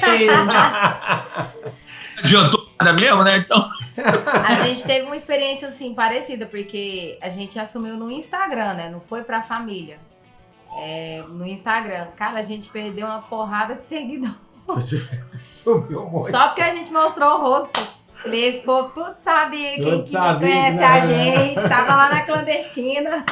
Adiantou nada mesmo, né? Então... A gente teve uma experiência, assim, parecida, porque a gente assumiu no Instagram, né? Não foi pra família. No Instagram. Cara, a gente perdeu uma porrada de seguidores. Sumiu muito. Só porque a gente mostrou o rosto. Falei, esse povo tudo sabia quem conhece né? a gente. Tava lá na clandestina.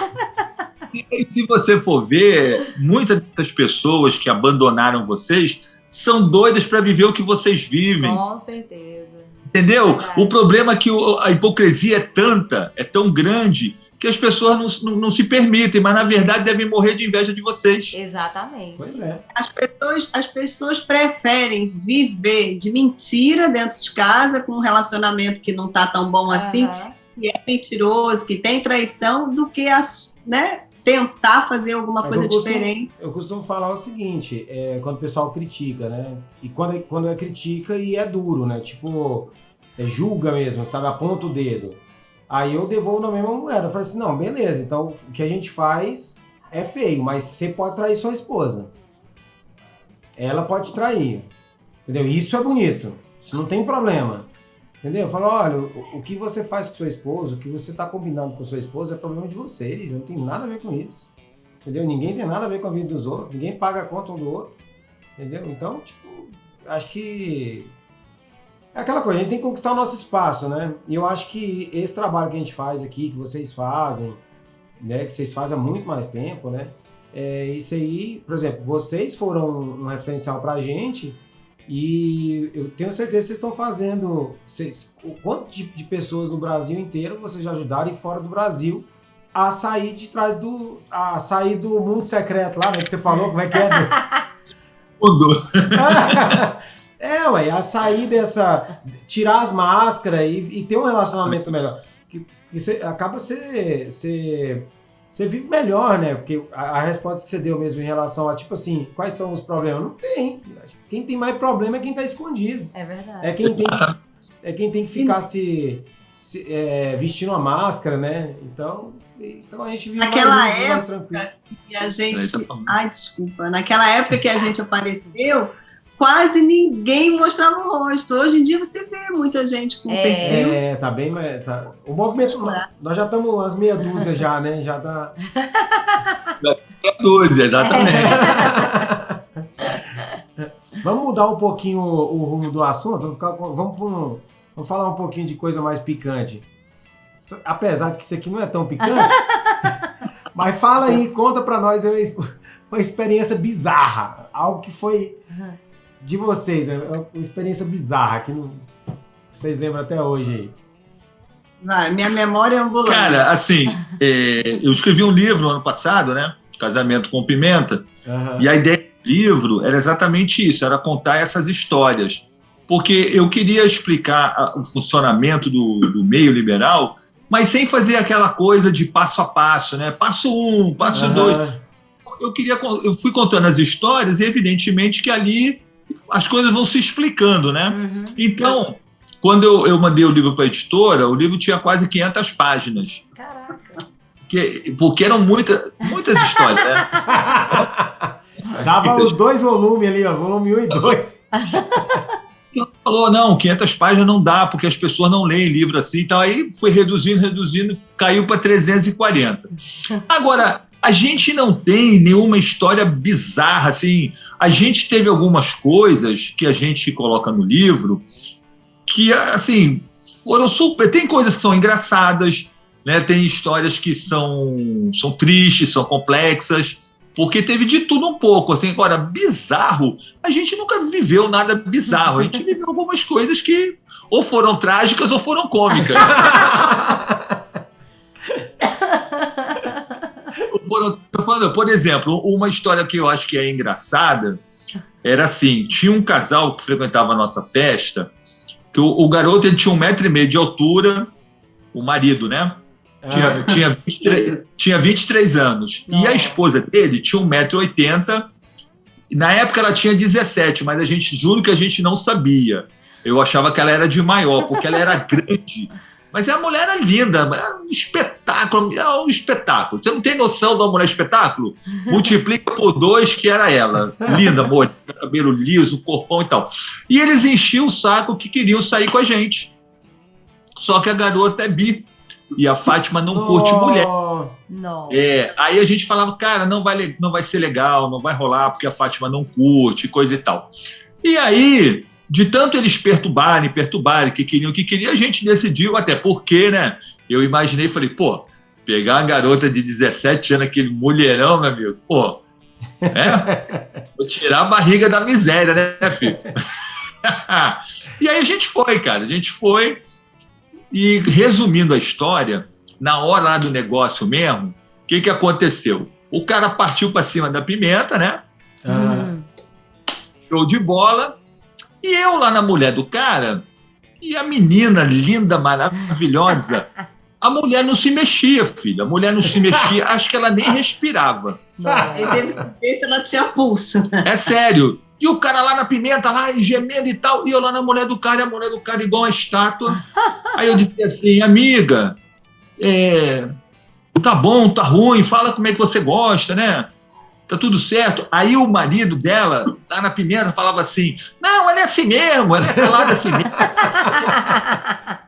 E se você for ver, muitas das pessoas que abandonaram vocês são doidas para viver o que vocês vivem. Com certeza. Entendeu? O problema é que a hipocrisia é tão grande, que as pessoas não se permitem, mas na verdade devem morrer de inveja de vocês. Exatamente. Pois é. As pessoas preferem viver de mentira dentro de casa, com um relacionamento que não está tão bom assim, que é mentiroso, que tem traição, do que tentar fazer alguma coisa diferente. Eu costumo falar o seguinte, quando o pessoal critica, né? E quando critica e é duro, né? Tipo, julga mesmo, sabe? Aponta o dedo. Aí eu devolvo na mesma moeda. Eu falo assim, não, beleza, então o que a gente faz é feio, mas você pode trair sua esposa. Ela pode trair. Entendeu? Isso é bonito. Isso não tem problema. Entendeu? Eu falo, olha, o que você faz com sua esposa, o que você está combinando com sua esposa é problema de vocês. Eu não tenho nada a ver com isso. Entendeu? Ninguém tem nada a ver com a vida dos outros. Ninguém paga a conta um do outro. Entendeu? Então, tipo, acho que... é aquela coisa, a gente tem que conquistar o nosso espaço, né? E eu acho que esse trabalho que a gente faz aqui, que vocês fazem, né? Que vocês fazem há muito mais tempo, né? Isso aí, por exemplo, vocês foram um referencial pra gente e eu tenho certeza que vocês estão fazendo... o quanto de pessoas no Brasil inteiro vocês já ajudaram e fora do Brasil a sair de trás a sair do mundo secreto lá, né? Que você falou, como é que é? Mudou. A sair dessa... tirar as máscaras e ter um relacionamento melhor. Que você acaba você vive melhor, né? Porque a resposta que você deu mesmo em relação a, tipo assim, quais são os problemas? Não tem. Quem tem mais problema é quem tá escondido. É verdade. É quem tem que ficar vestindo a máscara, né? Então a gente vive mais tranquilo. Que a gente... Ai, desculpa. Naquela época que a gente apareceu, quase ninguém mostrava o rosto. Hoje em dia você vê muita gente com perfil. Tá bem, mas... O movimento... Nós já estamos umas meia dúzia já, né? Já tá... Meia dúzia, exatamente. Vamos mudar um pouquinho o rumo do assunto? Vamos falar um pouquinho de coisa mais picante. Apesar de que isso aqui não é tão picante. Mas fala aí, conta pra nós uma experiência bizarra. Algo que foi... de vocês, uma experiência bizarra que vocês lembram até hoje aí. Vai, minha memória é ambulante. Cara, assim, eu escrevi um livro no ano passado, né? Casamento com Pimenta. E a ideia do livro era exatamente isso, era contar essas histórias. Porque eu queria explicar o funcionamento do meio liberal, mas sem fazer aquela coisa de passo a passo, né? Passo 1, passo 2. eu fui contando as histórias e evidentemente que ali as coisas vão se explicando, né? Uhum. Então, quando eu mandei o livro para a editora, o livro tinha quase 500 páginas. Caraca! Porque eram muitas histórias, né? Dava os 2 volumes ali, ó, volume 1 e 2. Falou, não, 500 páginas não dá, porque as pessoas não leem livro assim. Então, aí foi reduzindo, caiu para 340. Agora, a gente não tem nenhuma história bizarra, assim. A gente teve algumas coisas que a gente coloca no livro que, assim, foram super... Tem coisas que são engraçadas, né? Tem histórias que são tristes, são complexas, porque teve de tudo um pouco. Assim, agora, bizarro, a gente nunca viveu nada bizarro. A gente viveu algumas coisas que ou foram trágicas ou foram cômicas. Por exemplo, uma história que eu acho que é engraçada era assim, tinha um casal que frequentava a nossa festa, que o garoto ele tinha 1,5 m de altura, o marido, né? Tinha 23 anos. Não. E a esposa dele tinha 1,80 m. Na época ela tinha 17, mas juro que a gente não sabia. Eu achava que ela era de maior, porque ela era grande. Mas a mulher era linda, era um espetáculo. Você não tem noção de uma mulher espetáculo? Multiplica por 2 que era ela. Linda, amor, cabelo liso, corpão e tal. E eles enchiam o saco que queriam sair com a gente. Só que a garota é bi. E a Fátima não curte mulher. Não. Aí a gente falava, cara, não vai ser legal, não vai rolar, porque a Fátima não curte, coisa e tal. E aí, de tanto eles perturbarem, que queriam, a gente decidiu, até porque, né? Eu imaginei, falei, pô, pegar uma garota de 17 anos, aquele mulherão, meu amigo, pô, né? Vou tirar a barriga da miséria, né, filho? E aí a gente foi, cara, E, resumindo a história, na hora lá do negócio mesmo, o que aconteceu? O cara partiu para cima da Pimenta, né? Show de bola. E eu lá na mulher do cara, e a menina linda, maravilhosa, a mulher não se mexia, filho. A mulher não se mexia, acho que ela nem respirava. Ele teve que ver se ela tinha pulso. É sério. E o cara lá na Pimenta, lá, gemendo e tal, e eu lá na mulher do cara, e a mulher do cara igual uma estátua. Aí eu disse assim, amiga, tá bom, tá ruim, fala como é que você gosta, né? Tá tudo certo. Aí o marido dela, lá na Pimenta, falava assim, não, ela é assim mesmo, ela é calada assim mesmo. Tava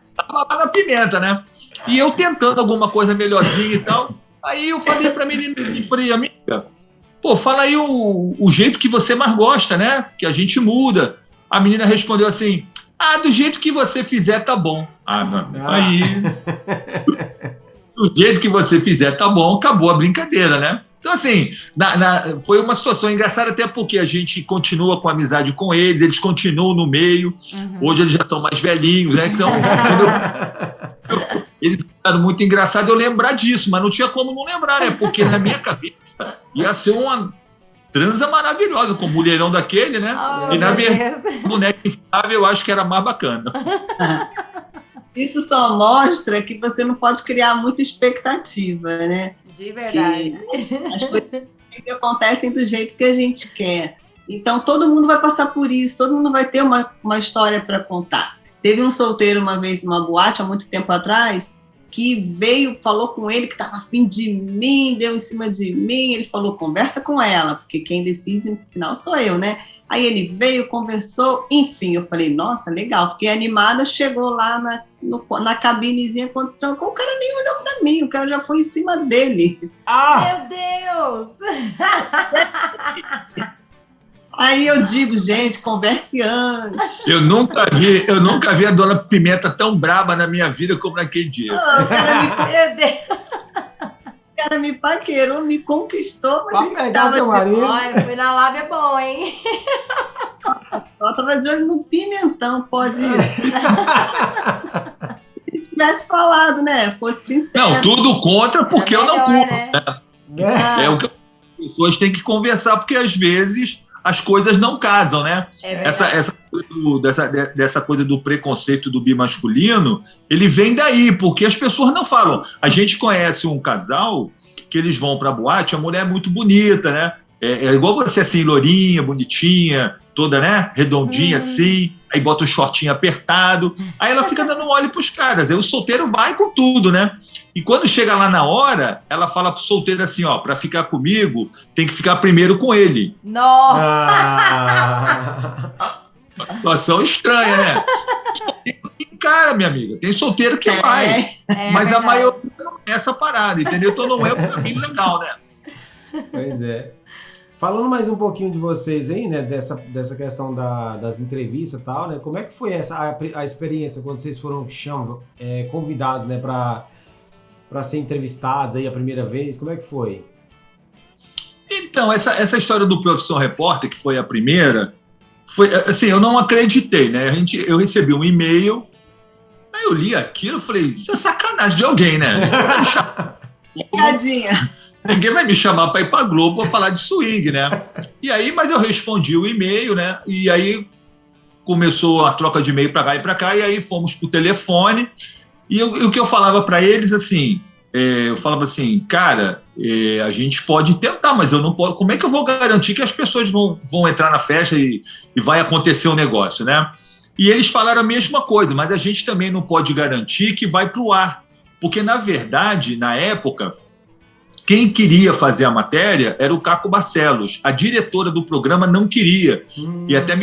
lá na Pimenta, né? E eu tentando alguma coisa melhorzinha e tal. Aí eu falei pra menina, falei, amiga, pô, fala aí o jeito que você mais gosta, né? Que a gente muda. A menina respondeu assim, do jeito que você fizer tá bom. Aí, do jeito que você fizer tá bom, acabou a brincadeira, né? Então, assim, foi uma situação engraçada, até porque a gente continua com amizade com eles continuam no meio. Hoje eles já são mais velhinhos, né? Então, eles ficaram muito engraçados eu lembrar disso, mas não tinha como não lembrar, né? Porque na minha cabeça ia ser uma transa maravilhosa com o mulherão daquele, né? E na verdade, o boneco inflável eu acho que era mais bacana. Isso só mostra que você não pode criar muita expectativa, né? De verdade. As coisas sempre acontecem do jeito que a gente quer. Então, todo mundo vai passar por isso, todo mundo vai ter uma história para contar. Teve um solteiro uma vez numa boate, há muito tempo atrás, que veio, falou com ele que estava afim de mim, deu em cima de mim, ele falou, conversa com ela, porque quem decide no final sou eu, né? Aí ele veio, conversou, enfim, eu falei, nossa, legal, fiquei animada, chegou lá na cabinezinha, quando se trancou, o cara nem olhou pra mim, o cara já foi em cima dele. Meu Deus! Aí eu digo, gente, converse antes. Eu nunca vi a dona Pimenta tão braba na minha vida como naquele dia. Meu Deus! O cara me paquerou, me conquistou, mas pra ele pegar tava seu marido. Olha, fui na lábia bom, hein? Eu tava de olho no pimentão, pode ir. Se tivesse falado, né? Fosse sincero. Não, tudo contra, porque melhor, eu não curto. Né? É o que as pessoas têm que conversar, porque às vezes as coisas não casam, né? Dessa coisa do preconceito do bimasculino, ele vem daí, porque as pessoas não falam. A gente conhece um casal que eles vão pra boate, a mulher é muito bonita, né? É igual você, assim, lourinha, bonitinha, toda, né? Redondinha, assim, aí bota o shortinho apertado, aí ela fica dando mole pros caras, aí o solteiro vai com tudo, né? E quando chega lá na hora, ela fala pro solteiro assim, ó, pra ficar comigo, tem que ficar primeiro com ele. Nossa! Uma situação estranha, né? Cara, minha amiga, tem solteiro que vai, mas a maioria não é essa parada, entendeu? Então não é um caminho legal, né? Pois é. Falando mais um pouquinho de vocês aí, né, dessa questão das entrevistas e tal, né, como é que foi a experiência quando vocês foram convidados, né, para ser entrevistados aí a primeira vez, como é que foi? Então, essa história do Profissão Repórter, que foi a primeira, foi assim, eu não acreditei, né, eu recebi um e-mail, aí eu li aquilo e falei, isso é sacanagem de alguém, né? Picadinha. Ninguém vai me chamar para ir para Globo para falar de swing, né? E aí, mas eu respondi o e-mail, né? E aí começou a troca de e-mail para cá e para cá, e aí fomos pro telefone. E o que eu falava para eles, assim, eu falava assim, cara, a gente pode tentar, mas eu não posso. Como é que eu vou garantir que as pessoas vão entrar na festa e vai acontecer um negócio, né? E eles falaram a mesma coisa, mas a gente também não pode garantir que vai pro ar. Porque, na verdade, na época, quem queria fazer a matéria era o Caco Barcelos. A diretora do programa não queria. E até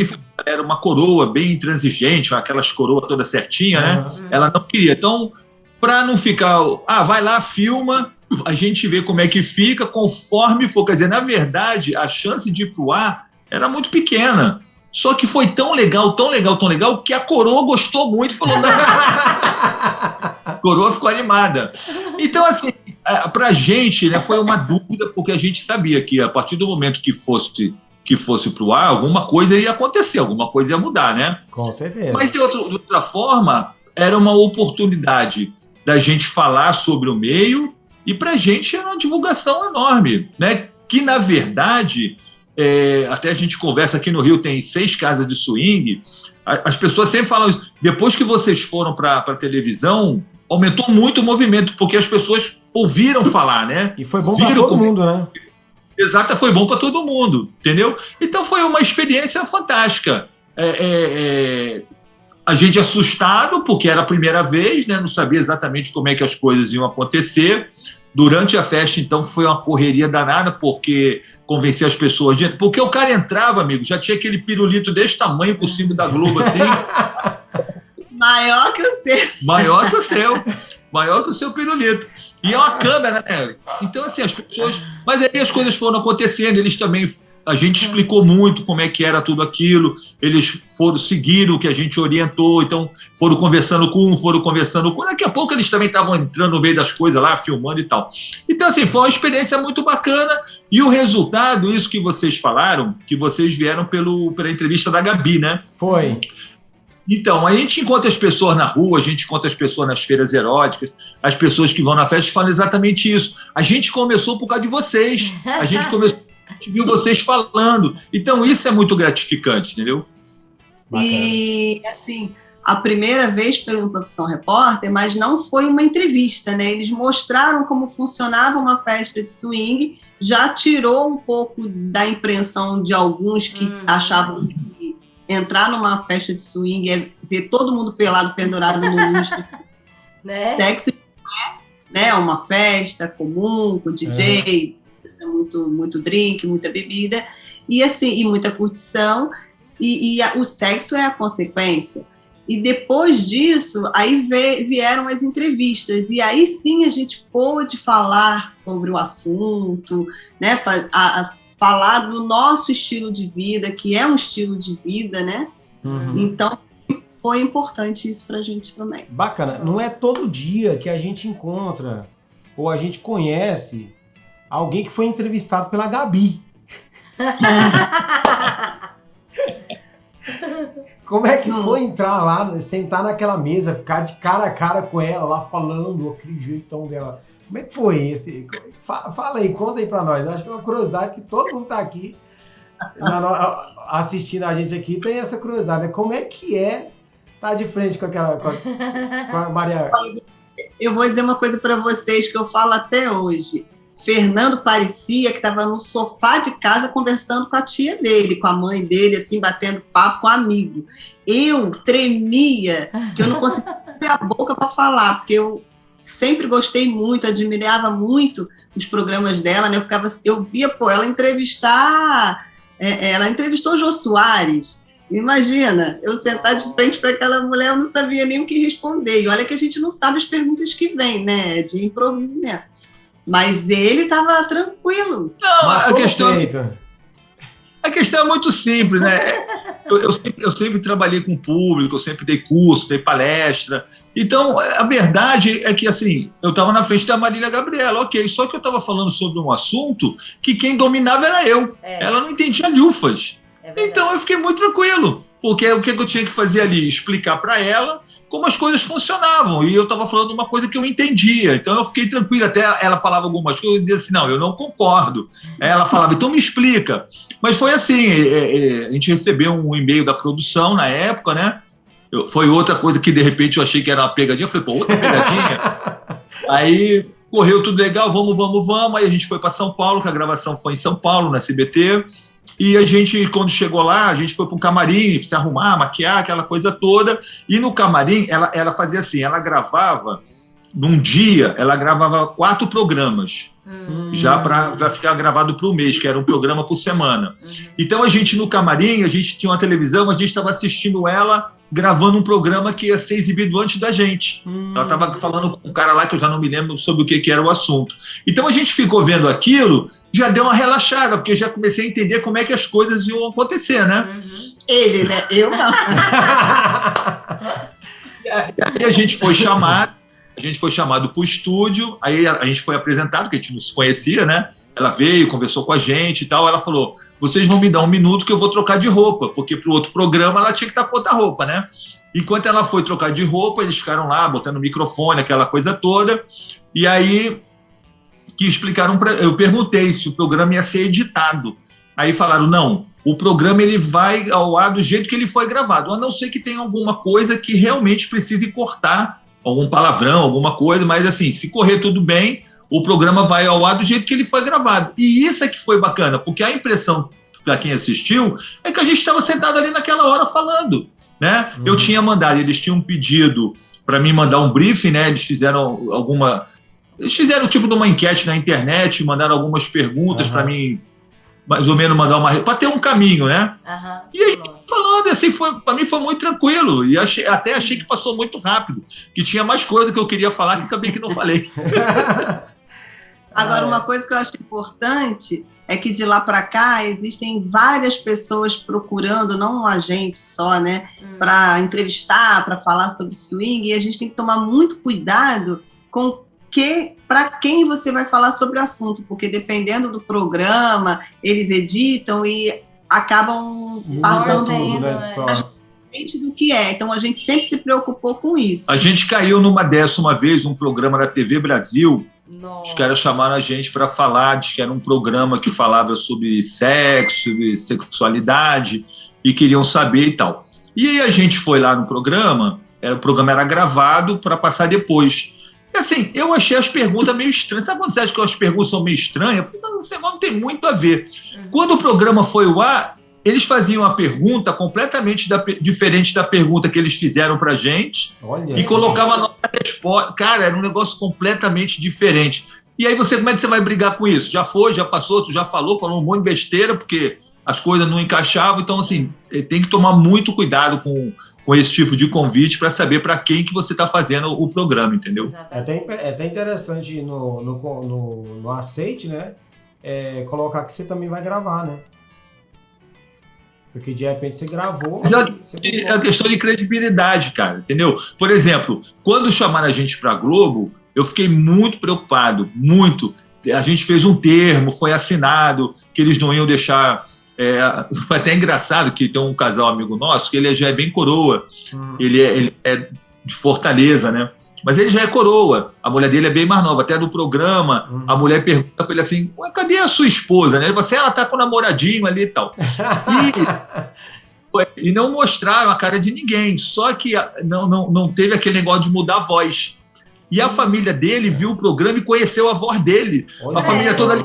era uma coroa bem intransigente, aquelas coroas toda certinha, né? Ela não queria. Então, para não ficar... vai lá, filma, a gente vê como é que fica, conforme for. Quer dizer, na verdade, a chance de ir pro ar era muito pequena. Só que foi tão legal, que a coroa gostou muito e falou... Não. A coroa ficou animada. Então, assim, para a gente, né, foi uma dúvida, porque a gente sabia que a partir do momento que fosse para o ar, alguma coisa ia acontecer, alguma coisa ia mudar, né? Com certeza. Mas, de outra forma, era uma oportunidade da gente falar sobre o meio e, para a gente, era uma divulgação enorme, né? Que, na verdade... até a gente conversa aqui no Rio, tem 6 casas de swing, as pessoas sempre falam isso, depois que vocês foram para a televisão, aumentou muito o movimento, porque as pessoas ouviram falar, né? E foi bom para todo mundo, né? Exato, foi bom para todo mundo, entendeu? Então foi uma experiência fantástica. A gente assustado, porque era a primeira vez, né? Não sabia exatamente como é que as coisas iam acontecer. Durante a festa, então, foi uma correria danada, porque convencer as pessoas dentro. Porque o cara entrava, amigo, já tinha aquele pirulito desse tamanho por cima da Globo, assim. Maior que o seu. Maior que o seu pirulito. E é uma câmera, né? Então, assim, as pessoas... Mas aí as coisas foram acontecendo, eles também... A gente explicou muito como é que era tudo aquilo, eles seguiram o que a gente orientou, então foram conversando com um, foram conversando com... Daqui a pouco eles também estavam entrando no meio das coisas lá, filmando e tal. Então, assim, foi uma experiência muito bacana, e o resultado, isso que vocês falaram, que vocês vieram pela entrevista da Gabi, né? Foi. Então, a gente encontra as pessoas na rua, a gente encontra as pessoas nas feiras eróticas, as pessoas que vão na festa falam exatamente isso. A gente começou por causa de vocês, a gente viu vocês falando. Então, isso é muito gratificante, entendeu? Bacana. E, assim, a primeira vez foi no Profissão Repórter, mas não foi uma entrevista, né? Eles mostraram como funcionava uma festa de swing, já tirou um pouco da impressão de alguns que achavam que entrar numa festa de swing é ver todo mundo pelado, pendurado no lustre. Né? Sexo é uma festa comum, com DJ... muito drink, muita bebida e assim, e muita curtição e o sexo é a consequência. E depois disso, aí vieram as entrevistas e aí sim a gente pôde falar sobre o assunto, né, falar do nosso estilo de vida, que é um estilo de vida, né? Então foi importante isso pra gente também. Bacana, não é todo dia que a gente encontra ou a gente conhece alguém que foi entrevistado pela Gabi. Como é que foi entrar lá, sentar naquela mesa, ficar de cara a cara com ela lá falando aquele jeitão dela? Como é que foi esse? Fala aí, conta aí pra nós. Acho que é uma curiosidade que todo mundo tá aqui assistindo a gente aqui tem essa curiosidade, né? Como é que tá de frente com a Maria? Eu vou dizer uma coisa para vocês que eu falo até hoje. Fernando parecia que estava no sofá de casa conversando com a tia dele, com a mãe dele, assim, batendo papo com um amigo. Eu tremia, que eu não conseguia abrir a boca para falar, porque eu sempre gostei muito, admirava muito os programas dela, né? Eu via, ela entrevistar, ela entrevistou Jô Soares. Imagina, eu sentar de frente para aquela mulher, eu não sabia nem o que responder. E olha que a gente não sabe as perguntas que vêm, né? De improviso mesmo. Mas ele estava tranquilo. Não, a questão é muito simples, né? Eu sempre trabalhei com público, eu sempre dei curso, dei palestra. Então, a verdade é que, assim, eu estava na frente da Marília Gabriela, ok, só que eu estava falando sobre um assunto que quem dominava era eu. Ela não entendia lufas. Então, eu fiquei muito tranquilo, porque o que eu tinha que fazer ali? Explicar para ela como as coisas funcionavam, e eu estava falando uma coisa que eu entendia, então eu fiquei tranquilo. Até ela falava algumas coisas, eu dizia assim, não, eu não concordo. Ela falava, então me explica. Mas foi assim, a gente recebeu um e-mail da produção na época, né? Foi outra coisa que de repente eu achei que era uma pegadinha, eu falei, pô, outra pegadinha? Aí correu tudo legal, vamos, aí a gente foi para São Paulo, que a gravação foi em São Paulo, na SBT. E a gente, quando chegou lá, a gente foi para um camarim, se arrumar, maquiar, aquela coisa toda. E no camarim, ela fazia assim, ela gravava, num dia, ela gravava 4 programas, já para ficar gravado para o mês, que era um programa por semana. Então, a gente, no camarim, a gente tinha uma televisão, a gente estava assistindo ela gravando um programa que ia ser exibido antes da gente. Ela estava falando com um cara lá, que eu já não me lembro sobre o que era o assunto. Então, a gente ficou vendo aquilo, já deu uma relaxada, porque já comecei a entender como é que as coisas iam acontecer, né? Ele, né? Eu não. E aí a gente foi chamado para o estúdio, aí a gente foi apresentado, porque a gente não se conhecia, né? Ela veio, conversou com a gente e tal, ela falou, vocês vão me dar 1 minuto que eu vou trocar de roupa, porque para o outro programa ela tinha que estar com outra roupa, né? Enquanto ela foi trocar de roupa, eles ficaram lá, botando microfone, aquela coisa toda, e aí que explicaram, eu perguntei se o programa ia ser editado. Aí falaram, não, o programa ele vai ao ar do jeito que ele foi gravado, a não ser que tenha alguma coisa que realmente precise cortar, algum palavrão, alguma coisa, mas assim, se correr tudo bem, o programa vai ao ar do jeito que ele foi gravado. E isso é que foi bacana, porque a impressão para quem assistiu é que a gente estava sentado ali naquela hora falando, né? Eu tinha mandado, eles tinham pedido para mim mandar um briefing, né? Eles fizeram tipo de uma enquete na internet, mandaram algumas perguntas para mim, mais ou menos mandar para ter um caminho, né? E aí, falando assim, para mim foi muito tranquilo, e até achei que passou muito rápido, que tinha mais coisa que eu queria falar que acabei que não falei. Agora, uma coisa que eu acho importante é que de lá para cá existem várias pessoas procurando, não um agente só, né, para entrevistar, para falar sobre swing, e a gente tem que tomar muito cuidado com para quem você vai falar sobre o assunto, porque dependendo do programa, eles editam e acabam passando do que é. Então, a gente sempre se preocupou com isso. A gente caiu numa dessa uma vez, um programa da TV Brasil. Nossa. Os caras chamaram a gente para falar, diz que era um programa que falava sobre sexo, sobre sexualidade, e queriam saber e tal. E aí a gente foi lá no programa, o programa era gravado para passar depois. E assim, eu achei as perguntas meio estranhas. Sabe quando você acha que as perguntas são meio estranhas? Eu falei, mas esse negócio não tem muito a ver. Quando o programa foi ao ar, eles faziam a pergunta completamente diferente da pergunta que eles fizeram para a gente. Olha, e colocavam a nossa resposta. Cara, era um negócio completamente diferente. E aí como é que você vai brigar com isso? Já foi, já passou, tu já falou um monte de besteira, porque as coisas não encaixavam. Então, assim, tem que tomar muito cuidado com esse tipo de convite para saber para quem que você está fazendo o programa, entendeu? É até interessante no aceite, né? Colocar que você também vai gravar, né? Porque de repente você gravou... É a questão de credibilidade, cara, entendeu? Por exemplo, quando chamaram a gente para a Globo, eu fiquei muito preocupado, muito. A gente fez um termo, foi assinado, que eles não iam deixar... foi até engraçado que tem um casal amigo nosso, que ele já é bem coroa, ele é de Fortaleza, né? mas ele já é coroa. A mulher dele é bem mais nova. Até no programa, a mulher pergunta para ele assim, cadê a sua esposa? Ele fala assim, ela tá com o namoradinho ali e tal. E não mostraram a cara de ninguém, só que não teve aquele negócio de mudar a voz. E a família dele viu o programa e conheceu a voz dele. A família toda ali,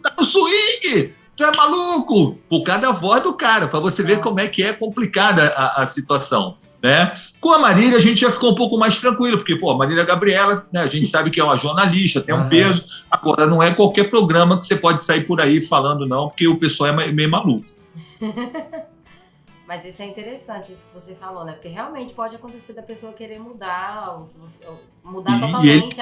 tá no swing! Tu é maluco? Por causa da voz do cara, para você ver como é que é complicada a situação. Né? Com a Marília, a gente já ficou um pouco mais tranquilo, porque a Marília Gabriela, né, a gente sabe que é uma jornalista, tem um peso. Agora, não é qualquer programa que você pode sair por aí falando, não, porque o pessoal é meio maluco. Mas isso é interessante, isso que você falou, né? Porque realmente pode acontecer da pessoa querer mudar, totalmente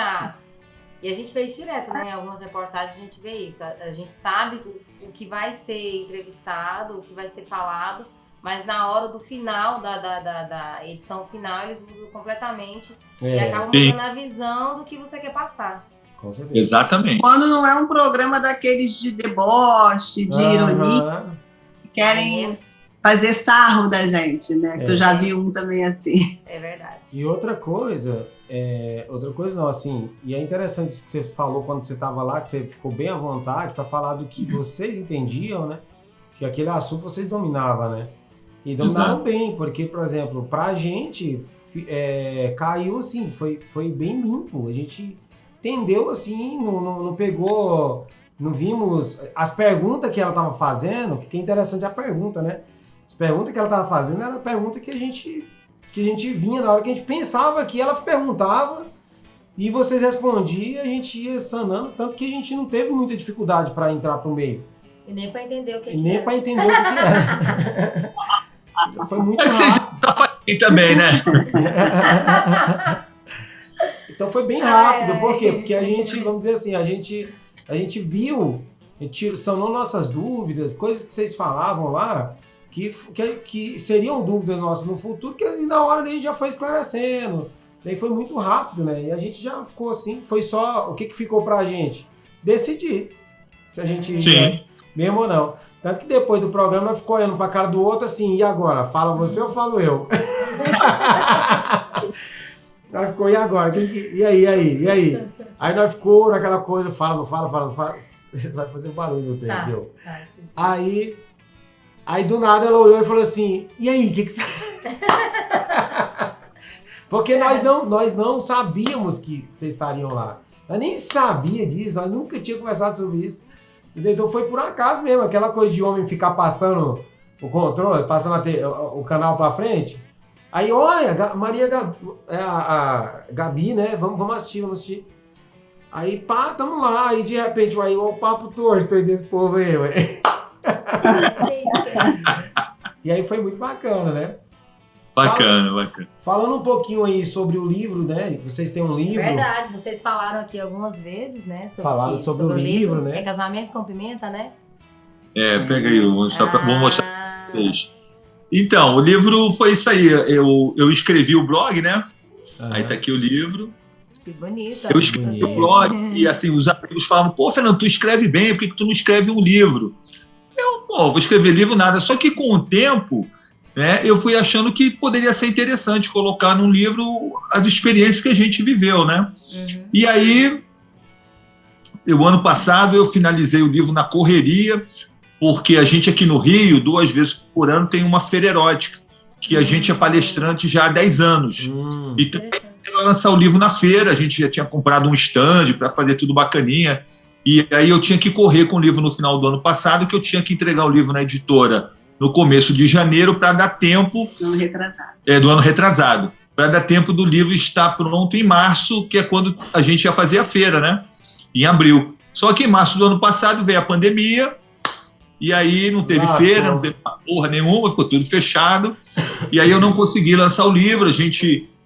E a gente vê isso direto, né? Em algumas reportagens a gente vê isso. A gente sabe o que vai ser entrevistado, o que vai ser falado, mas na hora do final, da edição final, eles mudam completamente e acabam mudando a visão do que você quer passar. Com certeza. Exatamente. Quando não é um programa daqueles de deboche, de ironia, que querem fazer sarro da gente, né? Que eu já vi um também assim. É verdade. E outra coisa não, assim, e é interessante isso que você falou quando você estava lá, que você ficou bem à vontade para falar do que vocês entendiam, né? Que aquele assunto vocês dominavam, né? E dominaram bem, porque, por exemplo, pra gente caiu assim, foi bem limpo. A gente entendeu assim, não pegou, não vimos as perguntas que ela estava fazendo, que é interessante a pergunta, né? As perguntas que ela estava fazendo era a pergunta que a gente vinha na hora que a gente pensava que ela perguntava e vocês respondiam e a gente ia sanando, tanto que a gente não teve muita dificuldade para entrar pro meio. E nem para entender o que era. Foi muito rápido. Você já tá fazendo também, né? Então foi bem rápido. Por quê? Porque a gente, vamos dizer assim, a gente viu, sanou nossas dúvidas, coisas que vocês falavam lá, que seriam dúvidas nossas no futuro, que na hora daí já foi esclarecendo. Daí foi muito rápido, né? E a gente já ficou assim, foi só, o que ficou pra gente? Decidir se a gente ia mesmo ou não. Tanto que depois do programa ficou olhando pra cara do outro assim, e agora? Fala você ou falo eu? Nós ficou, e agora? E aí? Aí nós ficou naquela coisa, fala, não fala. Vai fazer barulho no tempo, Aí do nada ela olhou e falou assim, e aí, o que você... Porque nós não sabíamos que vocês estariam lá. Eu nem sabia disso, nós nunca tinha conversado sobre isso. Então foi por acaso mesmo, aquela coisa de homem ficar passando o controle, passando o canal pra frente. Aí, olha, a Gabi, né? Vamos assistir. Aí, pá, tamo lá. Aí, de repente, aí, o papo torto aí desse povo aí, ué. E aí foi muito bacana, né? Bacana. Falando um pouquinho aí sobre o livro, né? Vocês têm um livro. Verdade, vocês falaram aqui algumas vezes, né? Sobre o livro, né? É Casamento com Pimenta, né? Pega aí, vou mostrar pra vocês. Então, o livro foi isso aí. Eu escrevi o blog, né? Aí tá aqui o livro. Que bonito. Eu escrevi o blog e assim, os amigos falavam, pô, Fernando, tu escreve bem, por que tu não escreve um livro? Vou escrever livro nada. Só que com o tempo, né, eu fui achando que poderia ser interessante colocar num livro as experiências que a gente viveu, né? E aí, o ano passado, eu finalizei o livro na correria, porque a gente aqui no Rio, 2 vezes por ano, tem uma feira erótica, que a gente é palestrante já há 10 anos. Então, eu lançar o livro na feira, a gente já tinha comprado um stand para fazer tudo bacaninha, e aí eu tinha que correr com o livro no final do ano passado, que eu tinha que entregar o livro na editora no começo de janeiro para dar tempo... Do ano retrasado. Do ano retrasado. Para dar tempo do livro estar pronto em março, que é quando a gente ia fazer a feira, né? Em abril. Só que em março do ano passado veio a pandemia, e aí não teve feira, não teve porra nenhuma, ficou tudo fechado, e aí eu não consegui lançar o livro.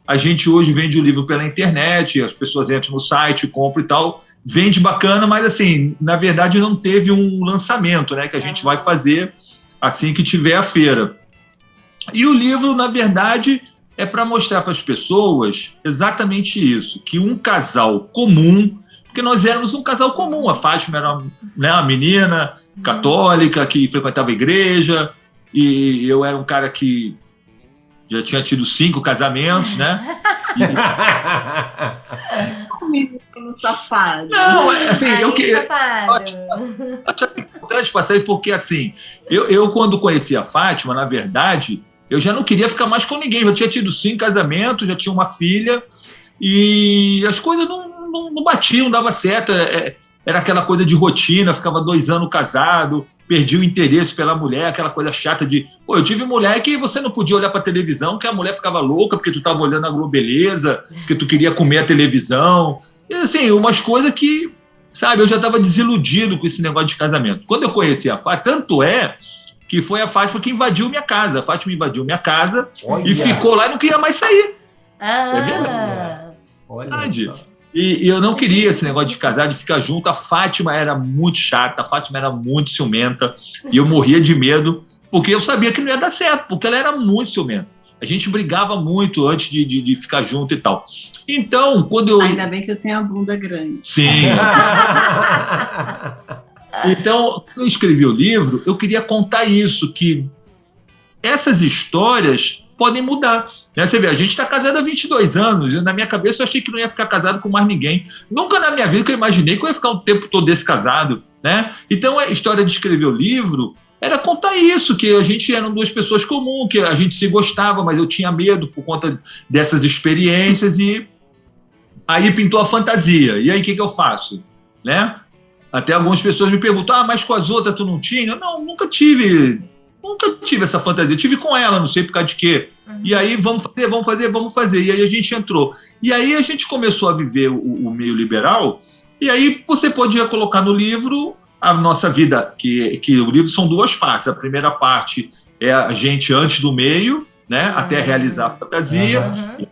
A gente hoje vende o livro pela internet, as pessoas entram no site, compram e tal, vende bacana, mas assim, na verdade não teve um lançamento, né, que a gente vai fazer assim que tiver a feira. E o livro, na verdade, é para mostrar para as pessoas exatamente isso, que um casal comum, porque nós éramos um casal comum, a Fátima era uma menina católica que frequentava a igreja, e eu era um cara que já tinha tido 5 casamentos, né? Menino safado. Não, assim, eu queria. Safado. Acho importante passar isso, porque assim, eu quando conheci a Fátima, na verdade, eu já não queria ficar mais com ninguém. Eu tinha tido 5 casamentos, já tinha uma filha, e as coisas não batiam, não dava certo. Era aquela coisa de rotina, ficava 2 anos casado, perdi o interesse pela mulher, aquela coisa chata de... Pô, eu tive mulher que você não podia olhar para a televisão, que a mulher ficava louca porque tu estava olhando a Globeleza, porque tu queria comer a televisão. E assim, umas coisas que, sabe, eu já estava desiludido com esse negócio de casamento. Quando eu conheci a Fátima, tanto é que foi a Fátima que invadiu minha casa. A Fátima invadiu minha casa. Olha. E ficou lá e não queria mais sair. É verdade. Olha. E eu não queria esse negócio de casar, de ficar junto. A Fátima era muito chata, a Fátima era muito ciumenta, e eu morria de medo, porque eu sabia que não ia dar certo, porque ela era muito ciumenta. A gente brigava muito antes de ficar junto e tal. Então, quando eu... Ainda bem que eu tenho a bunda grande. Sim. Então, quando eu escrevi o livro, eu queria contar isso, que essas histórias podem mudar. Né? Você vê, a gente está casado há 22 anos, e na minha cabeça eu achei que não ia ficar casado com mais ninguém. Nunca na minha vida que eu imaginei que eu ia ficar um tempo todo desse casado. Né? Então, a história de escrever o livro era contar isso, que a gente eram 2 pessoas comuns, que a gente se gostava, mas eu tinha medo por conta dessas experiências, e aí pintou a fantasia. E aí, o que eu faço? Né? Até algumas pessoas me perguntam, mas com as outras tu não tinha? Não, nunca tive essa fantasia. Tive com ela, não sei por causa de quê. Uhum. E aí, vamos fazer. E aí a gente entrou. E aí a gente começou a viver o meio liberal, e aí você podia colocar no livro a nossa vida, que o livro são 2 partes. A primeira parte é a gente antes do meio, né, até realizar a fantasia. Uhum.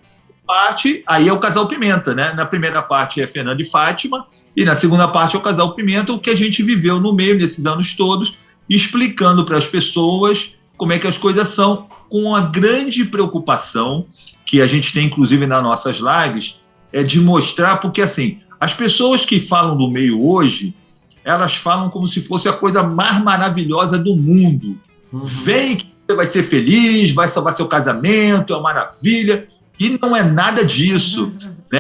Parte, aí é o Casal Pimenta, né? Na primeira parte é Fernando e Fátima, e na segunda parte é o Casal Pimenta, o que a gente viveu no meio nesses anos todos, explicando para as pessoas como é que as coisas são, com a grande preocupação que a gente tem, inclusive, nas nossas lives, é de mostrar, porque, assim, as pessoas que falam do meio hoje, elas falam como se fosse a coisa mais maravilhosa do mundo. Uhum. Vem que você vai ser feliz, vai salvar seu casamento, é uma maravilha, e não é nada disso. Né?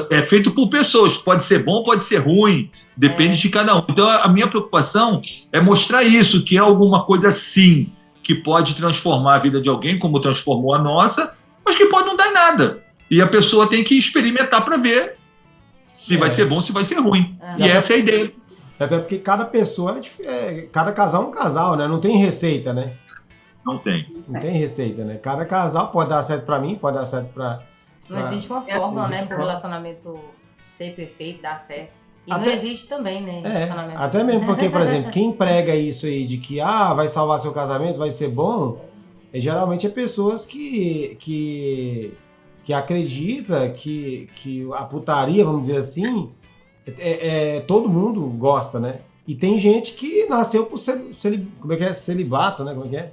É feito por pessoas, pode ser bom, pode ser ruim, depende de cada um. Então, a minha preocupação é mostrar isso, que é alguma coisa, sim, que pode transformar a vida de alguém, como transformou a nossa, mas que pode não dar em nada. E a pessoa tem que experimentar para ver se vai ser bom, se vai ser ruim. E essa é a ideia. Até porque cada pessoa, cada casal é um casal, né? Não tem receita, né? Não tem receita, né? Cada casal pode dar certo para mim, pode dar certo para... Não existe uma fórmula, né, para o relacionamento ser perfeito, dar certo. E não existe também, né, relacionamento. Até mesmo porque, por exemplo, quem prega isso aí de que vai salvar seu casamento, vai ser bom, geralmente é pessoas que acredita que a putaria, vamos dizer assim, todo mundo gosta, né? E tem gente que nasceu por celibato, né? Como é que é?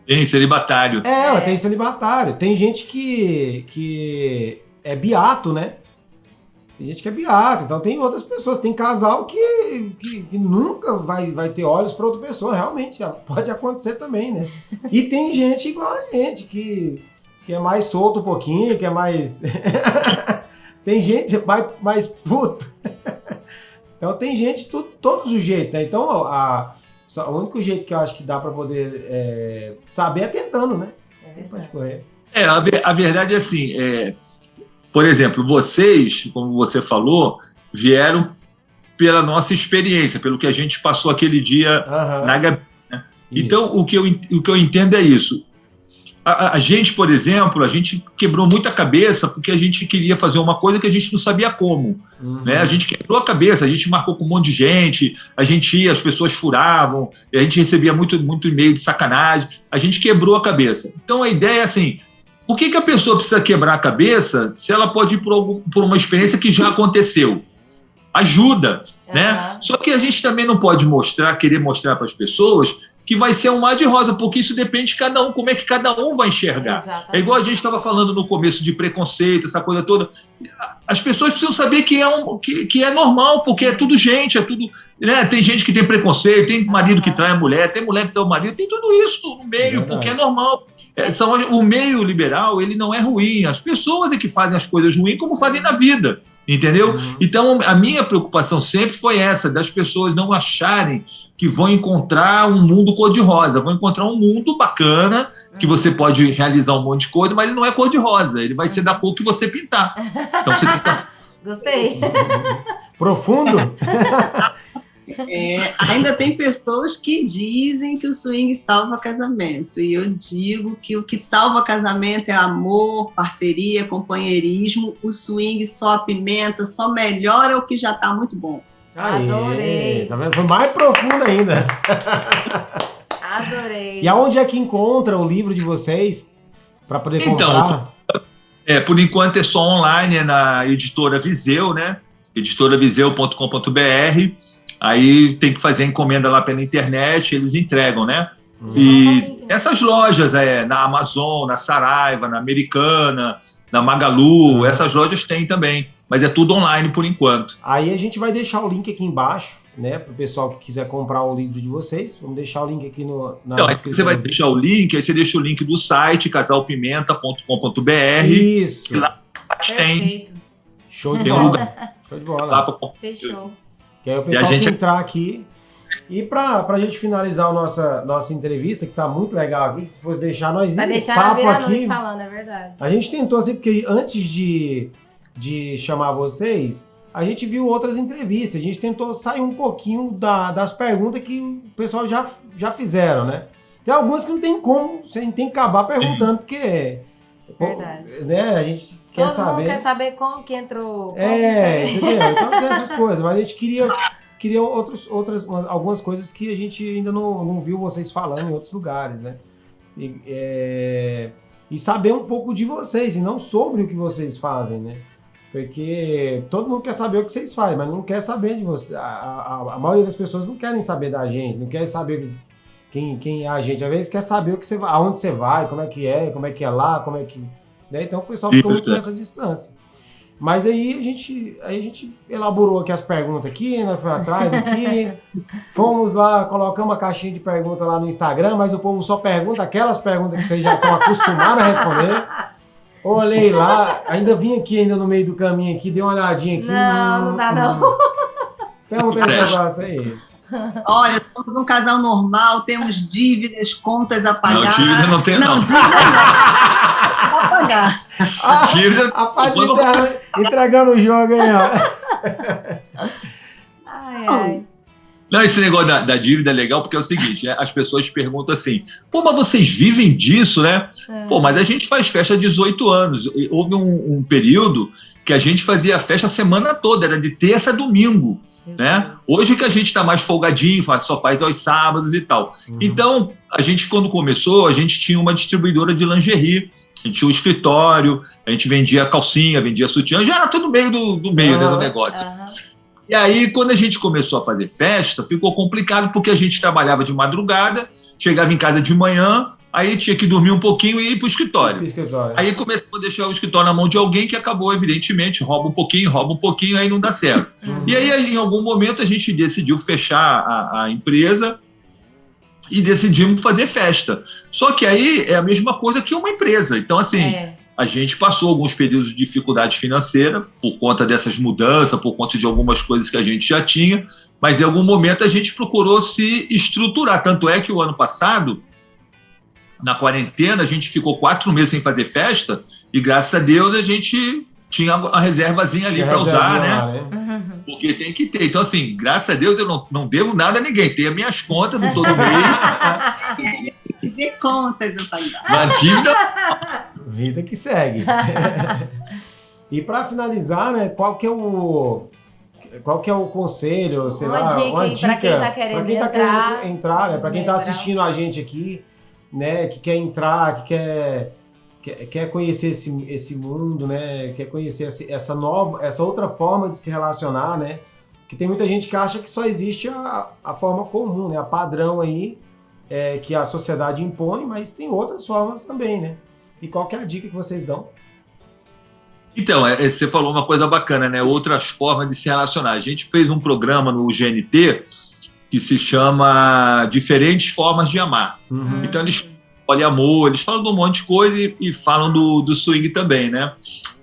Tem celibatário. Tem celibatário. Tem gente que é beato, né? Tem gente que é beato. Então tem outras pessoas. Tem casal que nunca vai ter olhos para outra pessoa. Realmente, pode acontecer também, né? E tem gente igual a gente, que é mais solto um pouquinho, que é mais... Tem gente mais puto. Então tem gente de todos os jeitos, né? Então o único jeito que eu acho que dá para poder saber é tentando, né? Pode correr. A verdade é assim, por exemplo, vocês, como você falou, vieram pela nossa experiência, pelo que a gente passou aquele dia na Gabi. Né? Então, o que eu entendo é isso. A gente, por exemplo, a gente quebrou muita cabeça porque a gente queria fazer uma coisa que a gente não sabia como. Né? A gente quebrou a cabeça, a gente marcou com um monte de gente, a gente ia, as pessoas furavam, a gente recebia muito e-mail de sacanagem, a gente quebrou a cabeça. Então a ideia é assim, por que a pessoa precisa quebrar a cabeça se ela pode ir por uma experiência que já aconteceu? Ajuda, né? Só que a gente também não pode querer mostrar para as pessoas que vai ser um mar de rosa, porque isso depende de cada um, como é que cada um vai enxergar. Exatamente. É igual a gente estava falando no começo de preconceito, essa coisa toda. As pessoas precisam saber que é normal, porque é tudo gente, né? Tem gente que tem preconceito, tem marido que trai a mulher, tem mulher que trai o marido, tem tudo isso no meio, porque é normal. O meio liberal, ele não é ruim. As pessoas é que fazem as coisas ruins como fazem na vida, entendeu? Então, a minha preocupação sempre foi essa, das pessoas não acharem que vão encontrar um mundo cor-de-rosa, vão encontrar um mundo bacana, que você pode realizar um monte de coisa, mas ele não é cor-de-rosa, ele vai ser da cor que você pintar. Então, você tem que... Gostei. Profundo? Ainda tem pessoas que dizem que o swing salva casamento, e eu digo que o que salva casamento é amor, parceria, companheirismo. O swing só apimenta, só melhora o que já está muito bom. Adorei. Tá vendo? Foi mais profundo ainda. Adorei. E aonde é que encontra o livro de vocês para poder comprar? Por enquanto é só online, é na editora Viseu, né? editoraviseu.com.br. Aí tem que fazer a encomenda lá pela internet, eles entregam, né? E essas lojas, na Amazon, na Saraiva, na Americana, na Magalu, essas lojas tem também. Mas é tudo online por enquanto. Aí a gente vai deixar o link aqui embaixo, né? Para o pessoal que quiser comprar o livro de vocês. Vamos deixar o link aqui na descrição. Aí você vai deixar o link, aí você deixa o link do site, casalpimenta.com.br. Isso. E lá tem. Perfeito. Show de bola. Show de bola. Fechou. Que aí o pessoal que entrar aqui. E pra gente finalizar a nossa entrevista, que tá muito legal aqui, se fosse deixar nós vai deixar papo a aqui falando, é verdade. A gente tentou assim, porque antes de chamar vocês, a gente viu outras entrevistas, a gente tentou sair um pouquinho das perguntas que o pessoal já fizeram, né? Tem algumas que não tem como, você tem que acabar perguntando, porque verdade. Né, a gente quer saber. Todo mundo quer saber como que entrou. Entendeu? Então tem essas coisas, mas a gente queria algumas coisas que a gente ainda não viu vocês falando em outros lugares, né? E saber um pouco de vocês, e não sobre o que vocês fazem, né? Porque todo mundo quer saber o que vocês fazem, mas não quer saber de você. A maioria das pessoas não querem saber da gente, não querem saber quem é a gente. Às vezes quer saber aonde você vai, como é que é lá, como é que... Né? Então o pessoal fica muito nessa distância. Mas aí a gente elaborou aqui as perguntas aqui, nós fomos atrás aqui, fomos lá, colocamos a caixinha de perguntas lá no Instagram, mas o povo só pergunta aquelas perguntas que vocês já estão acostumados a responder. Olhei lá, ainda vim aqui no meio do caminho aqui, dei uma olhadinha aqui. Não dá não. Pergunta esse negócio aí. Olha, somos um casal normal, temos dívidas, contas a pagar. Não, dívida não tem não. Dívida não. A pagar. A parte entregando o jogo aí, ó. Ai. Não, esse negócio da dívida é legal porque é o seguinte, né? As pessoas perguntam assim, mas vocês vivem disso, né? Mas a gente faz festa há 18 anos. Houve um período que a gente fazia festa a semana toda, era de terça a domingo, né? Hoje que a gente está mais folgadinho, só faz aos sábados e tal. Então, a gente, quando começou, a gente tinha uma distribuidora de lingerie, a gente tinha um escritório, a gente vendia calcinha, vendia sutiã, já era tudo meio do meio, né, do negócio. E aí, quando a gente começou a fazer festa, ficou complicado porque a gente trabalhava de madrugada, chegava em casa de manhã, aí tinha que dormir um pouquinho e ir para o escritório. Aí começou a deixar o escritório na mão de alguém que acabou, evidentemente, rouba um pouquinho, aí não dá certo. E aí, em algum momento, a gente decidiu fechar a empresa e decidimos fazer festa. Só que aí é a mesma coisa que uma empresa. Então, assim... A gente passou alguns períodos de dificuldade financeira por conta dessas mudanças, por conta de algumas coisas que a gente já tinha, mas em algum momento a gente procurou se estruturar. Tanto é que o ano passado, na quarentena, a gente ficou 4 meses sem fazer festa e, graças a Deus, a gente tinha a reservazinha ali para usar, né? Porque tem que ter. Então, assim, graças a Deus, eu não devo nada a ninguém. Tenho as minhas contas no todo mês. Fazer contas, eu falei. Uma dívida... Vida que segue. E para finalizar, né, qual que é o conselho, sei lá, uma dica para quem tá querendo entrar, né, para quem está assistindo a gente aqui, né, que quer entrar, que quer conhecer esse mundo, né, quer conhecer essa outra forma de se relacionar, né, que tem muita gente que acha que só existe a forma comum, né, a padrão aí, que a sociedade impõe, mas tem outras formas também, né. E qual que é a dica que vocês dão? Então, você falou uma coisa bacana, né? Outras formas de se relacionar. A gente fez um programa no GNT que se chama Diferentes Formas de Amar. Então, eles poliamor, eles falam de um monte de coisa e falam do swing também, né?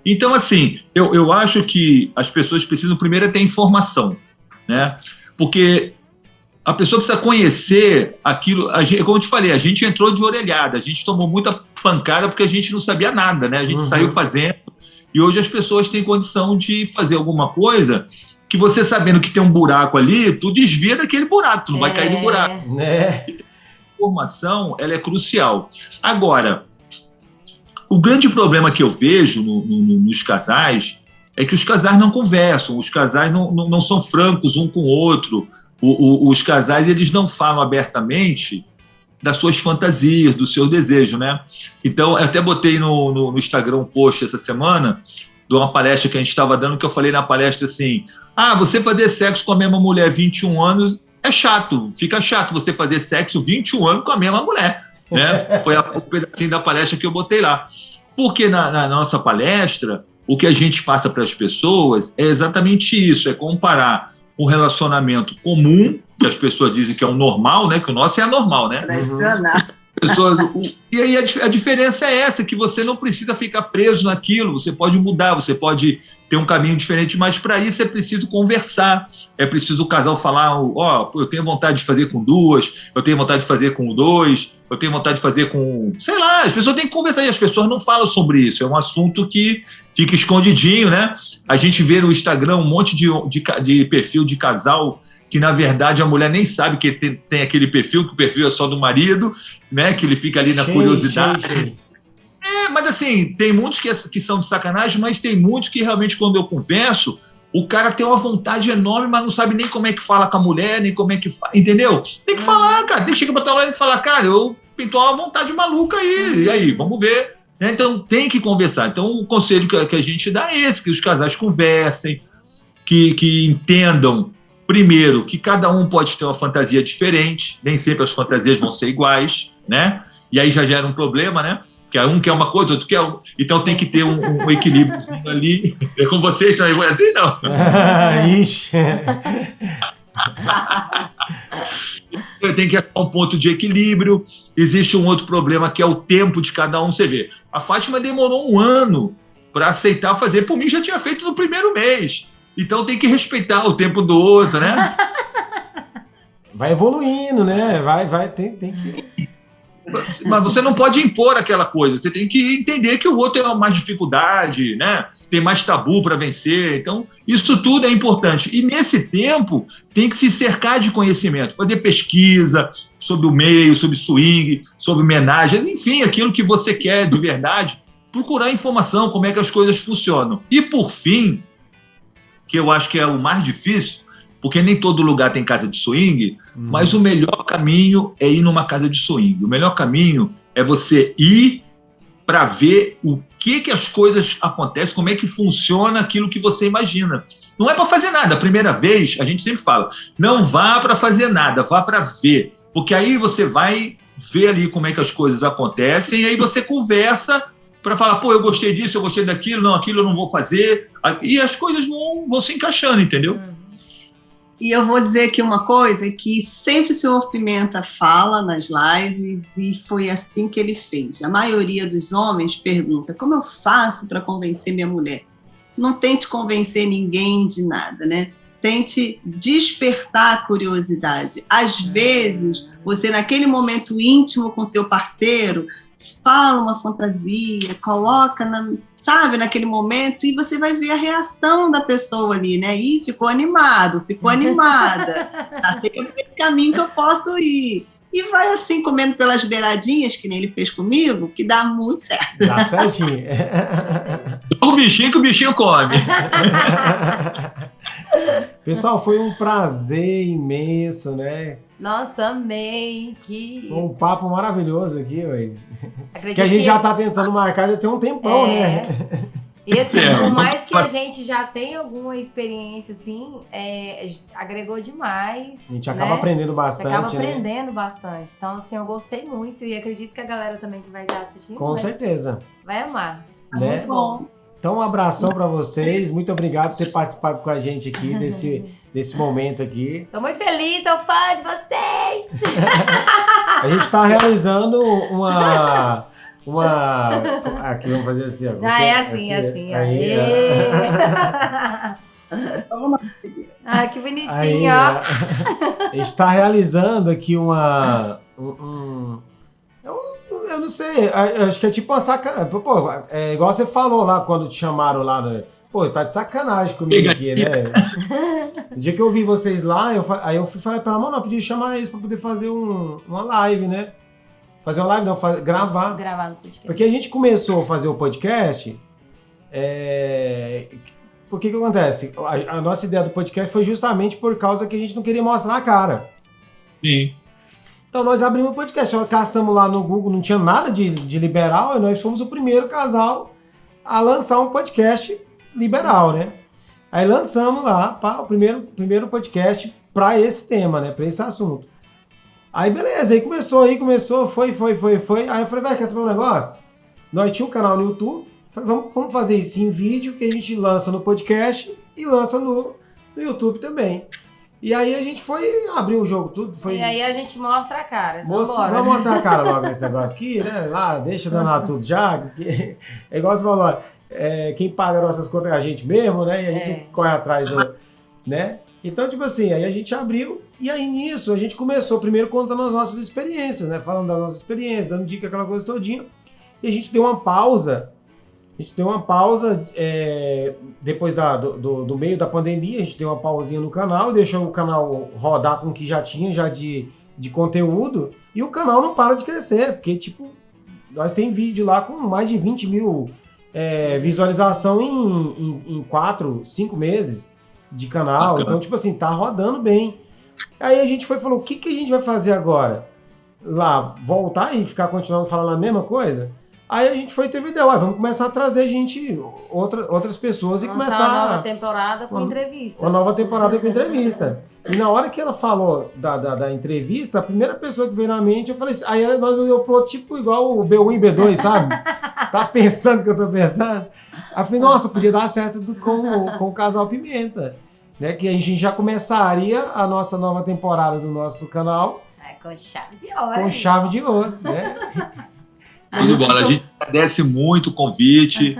Então, assim, eu acho que as pessoas precisam primeiro ter informação, né? Porque a pessoa precisa conhecer aquilo. Como eu te falei, a gente entrou de orelhada, a gente tomou muita pancada porque a gente não sabia nada, né? A gente saiu fazendo, e hoje as pessoas têm condição de fazer alguma coisa que você, sabendo que tem um buraco ali, tu desvia daquele buraco, tu não vai cair no buraco. Né? A informação, ela é crucial. Agora, o grande problema que eu vejo nos casais é que os casais não conversam, os casais não são francos um com o outro. Os casais, eles não falam abertamente das suas fantasias, dos seus desejos, né? Então, eu até botei no Instagram um post essa semana de uma palestra que a gente estava dando, que eu falei na palestra assim, você fazer sexo com a mesma mulher 21 anos é chato, fica chato você fazer sexo 21 anos com a mesma mulher, né? Foi um pedacinho da palestra que eu botei lá. Porque na nossa palestra, o que a gente passa para as pessoas é exatamente isso, é comparar um relacionamento comum, que as pessoas dizem que é o normal, né? Que o nosso é anormal, né? E aí a diferença é essa, que você não precisa ficar preso naquilo, você pode mudar, você pode ter um caminho diferente, mas para isso é preciso conversar, é preciso o casal falar, eu tenho vontade de fazer com 2, eu tenho vontade de fazer com 2, eu tenho vontade de fazer com... Sei lá, as pessoas têm que conversar, e as pessoas não falam sobre isso, é um assunto que fica escondidinho, né? A gente vê no Instagram um monte de perfil de casal que, na verdade, a mulher nem sabe que tem aquele perfil, que o perfil é só do marido, né? Que ele fica ali na curiosidade. Mas assim, tem muitos que são de sacanagem, mas tem muitos que realmente, quando eu converso, o cara tem uma vontade enorme, mas não sabe nem como é que fala com a mulher, nem como é que fala, entendeu? Tem que falar, cara, tem que chegar pra lá e falar, cara, eu pintou uma vontade maluca aí, e aí, vamos ver. Então, tem que conversar. Então, o conselho que a gente dá é esse, que os casais conversem, que entendam, primeiro, que cada um pode ter uma fantasia diferente, nem sempre as fantasias vão ser iguais, né? E aí já gera um problema, né? Que um quer uma coisa, outro quer... Então tem que ter um equilíbrio ali. É com vocês também, foi assim, não? Ixi. Tem que achar um ponto de equilíbrio. Existe um outro problema, que é o tempo de cada um. Você vê, a Fátima demorou 1 ano para aceitar fazer. Por mim, já tinha feito no primeiro mês. Então tem que respeitar o tempo do outro, né? Vai evoluindo, né? Tem que... Mas você não pode impor aquela coisa, você tem que entender que o outro tem mais dificuldade, né? Tem mais tabu para vencer, então isso tudo é importante. E nesse tempo tem que se cercar de conhecimento, fazer pesquisa sobre o meio, sobre swing, sobre homenagem, enfim, aquilo que você quer de verdade, procurar informação, como é que as coisas funcionam. E por fim, que eu acho que é o mais difícil, porque nem todo lugar tem casa de swing, mas o melhor caminho é ir numa casa de swing. O melhor caminho é você ir para ver o que as coisas acontecem, como é que funciona aquilo que você imagina. Não é para fazer nada. A primeira vez, a gente sempre fala, não vá para fazer nada, vá para ver. Porque aí você vai ver ali como é que as coisas acontecem e aí você conversa para falar, eu gostei disso, eu gostei daquilo, não, aquilo eu não vou fazer. E as coisas vão se encaixando, entendeu? E eu vou dizer aqui uma coisa que sempre o senhor Pimenta fala nas lives e foi assim que ele fez. A maioria dos homens pergunta, como eu faço para convencer minha mulher? Não tente convencer ninguém de nada, né? Tente despertar a curiosidade. Às vezes, você naquele momento íntimo com seu parceiro, fala uma fantasia, coloca, naquele momento, e você vai ver a reação da pessoa ali, né? Ih, ficou animado, ficou animada. Tá sempre esse caminho que eu posso ir. E vai assim, comendo pelas beiradinhas, que nem ele fez comigo, que dá muito certo. Dá certinho. O bichinho que o bichinho come. Pessoal, foi um prazer imenso, né? Nossa, amei. Um papo maravilhoso aqui, ué. Que a gente já tá tentando marcar já tem um tempão, né? E assim, por mais que a gente já tenha alguma experiência, assim, agregou demais. A gente acaba aprendendo bastante, acaba aprendendo bastante. Então, assim, eu gostei muito e acredito que a galera também que vai estar assistindo com certeza vai amar. Né? Muito bom. Então, um abração para vocês. Muito obrigado por ter participado com a gente aqui desse momento aqui. Tô muito feliz, sou fã de vocês! A gente está realizando uma... Aqui, vamos fazer assim. Ó. É assim. Aí, Ah, que bonitinho, aí, ó. A gente está realizando aqui eu não sei, acho que é tipo uma sacanagem. Pô, é igual você falou lá, quando te chamaram lá, né? Pô, tá de sacanagem comigo aqui, né? No dia que eu vi vocês lá, aí eu falei pra ela, mano, eu podia chamar eles pra poder fazer uma live, né? Fazer uma live, não, gravar. Gravar no podcast. Porque a gente começou a fazer o podcast, por que acontece? A nossa ideia do podcast foi justamente por causa que a gente não queria mostrar a cara. Sim. Então nós abrimos o podcast, nós caçamos lá no Google, não tinha nada de liberal, e nós fomos o primeiro casal a lançar um podcast liberal, né? Aí lançamos lá o primeiro podcast para esse tema, né? Para esse assunto. Aí beleza, aí começou, foi. Aí eu falei, vai, quer saber um negócio? Nós tínhamos um canal no YouTube, falei, vamos fazer isso em vídeo, que a gente lança no podcast e lança no YouTube também. E aí a gente foi abrir o jogo tudo. E aí a gente mostra a cara. Vamos mostrar a cara logo nesse negócio aqui, né? Lá, deixa danar tudo já. É igual você falou, quem paga nossas contas é a gente mesmo, né? E a gente corre atrás, né? Então, tipo assim, aí a gente abriu e aí nisso a gente começou primeiro contando as nossas experiências, né? Falando das nossas experiências, dando dica, aquela coisa todinha. E a gente deu uma pausa. Depois do meio da pandemia, a gente deu uma pausinha no canal, deixou o canal rodar com o que já tinha de conteúdo, e o canal não para de crescer, porque, tipo, nós tem vídeo lá com mais de 20 mil visualização em 4, 5 meses de canal. Então, tipo assim, tá rodando bem. Aí a gente falou, o que a gente vai fazer agora? Lá, voltar e continuando falando a mesma coisa? Aí a gente teve ideia, vamos começar a trazer outras pessoas e começar uma nova temporada com entrevistas. Uma nova temporada com entrevista. E na hora que ela falou da entrevista, a primeira pessoa que veio na mente, eu falei assim, aí nós olhamos pro outro, tipo igual o B1 e B2, sabe? Tá pensando que eu tô pensando? Aí eu falei, nossa, podia dar certo com o Casal Pimenta, né? Que a gente já começaria a nossa nova temporada do nosso canal. Com chave de ouro. Com chave de ouro, né? A gente agradece muito o convite.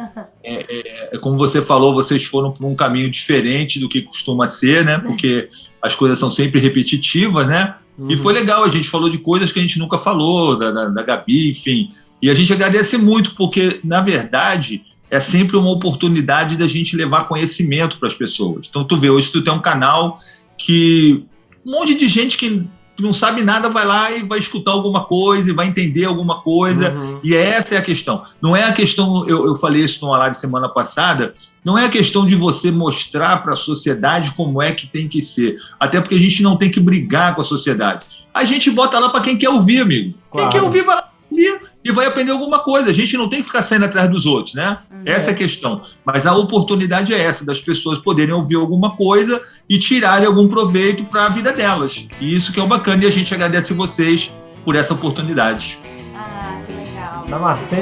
Como você falou, vocês foram por um caminho diferente do que costuma ser, né? Porque as coisas são sempre repetitivas, né? E foi legal, a gente falou de coisas que a gente nunca falou, da Gabi, enfim. E a gente agradece muito, porque, na verdade, é sempre uma oportunidade da gente levar conhecimento para as pessoas. Então, tu vê, hoje tu tem um canal que um monte de gente que não sabe nada vai lá e vai escutar alguma coisa e vai entender alguma coisa. E essa é a questão. Não é a questão, eu falei isso numa live semana passada, não é a questão de você mostrar para a sociedade como é que tem que ser. Até porque a gente não tem que brigar com a sociedade. A gente bota lá para quem quer ouvir, amigo. Claro. Quem quer ouvir, vai lá ouvir e vai aprender alguma coisa. A gente não tem que ficar saindo atrás dos outros, né? Essa é a questão. Mas a oportunidade é essa, das pessoas poderem ouvir alguma coisa e tirarem algum proveito para a vida delas. E isso que é o bacana, e a gente agradece vocês por essa oportunidade. Ah, que legal. Namastê.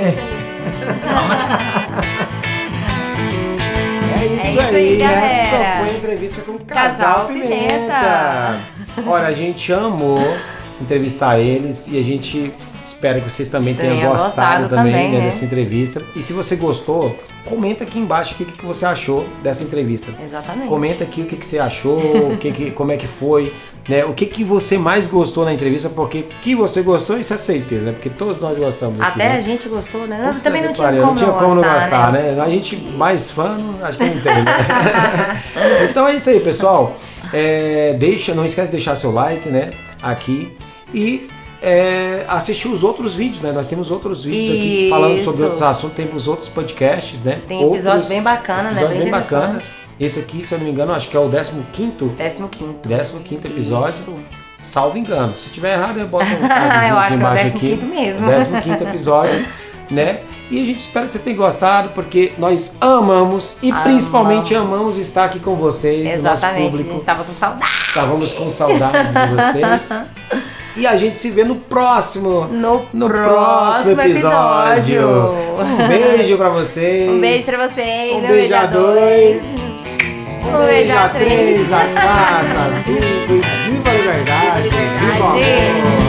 É isso aí, essa foi a entrevista com o Casal Pimenta. Olha, a gente amou entrevistar eles e a gente espera que vocês também tenham gostado também, né, dessa entrevista. E se você gostou, comenta aqui embaixo o que você achou dessa entrevista. Exatamente. Comenta aqui o que você achou, como é que foi, né? O que você mais gostou na entrevista, porque que você gostou, isso é certeza, né? Porque todos nós gostamos aqui. Até né? A gente gostou, né? Também não tinha como não gostar, né? A gente mais fã, acho que não tem, né? Então é isso aí, pessoal. Não esquece de deixar seu like, né? Aqui. E assistir os outros vídeos, né? Nós temos outros vídeos aqui falando sobre outros assuntos, temos outros podcasts, né? Tem episódios bem bacanas, né? Bem bacanas. Esse aqui, se eu não me engano, acho que é o 15º. 15º episódio. Isso. Salvo engano. Se tiver errado, eu boto um eu acho que é o 15º mesmo. 15º episódio, né? E a gente espera que você tenha gostado, porque nós amamos e principalmente amamos estar aqui com vocês. Exatamente, o nosso público. A gente estava com saudades. Estávamos com saudades de vocês. E a gente se vê no próximo episódio. Um beijo pra vocês. Um beijo pra vocês. Um beijo a 2. Um beijo a 3. A 4, a 5. E viva a liberdade. Viva o amor.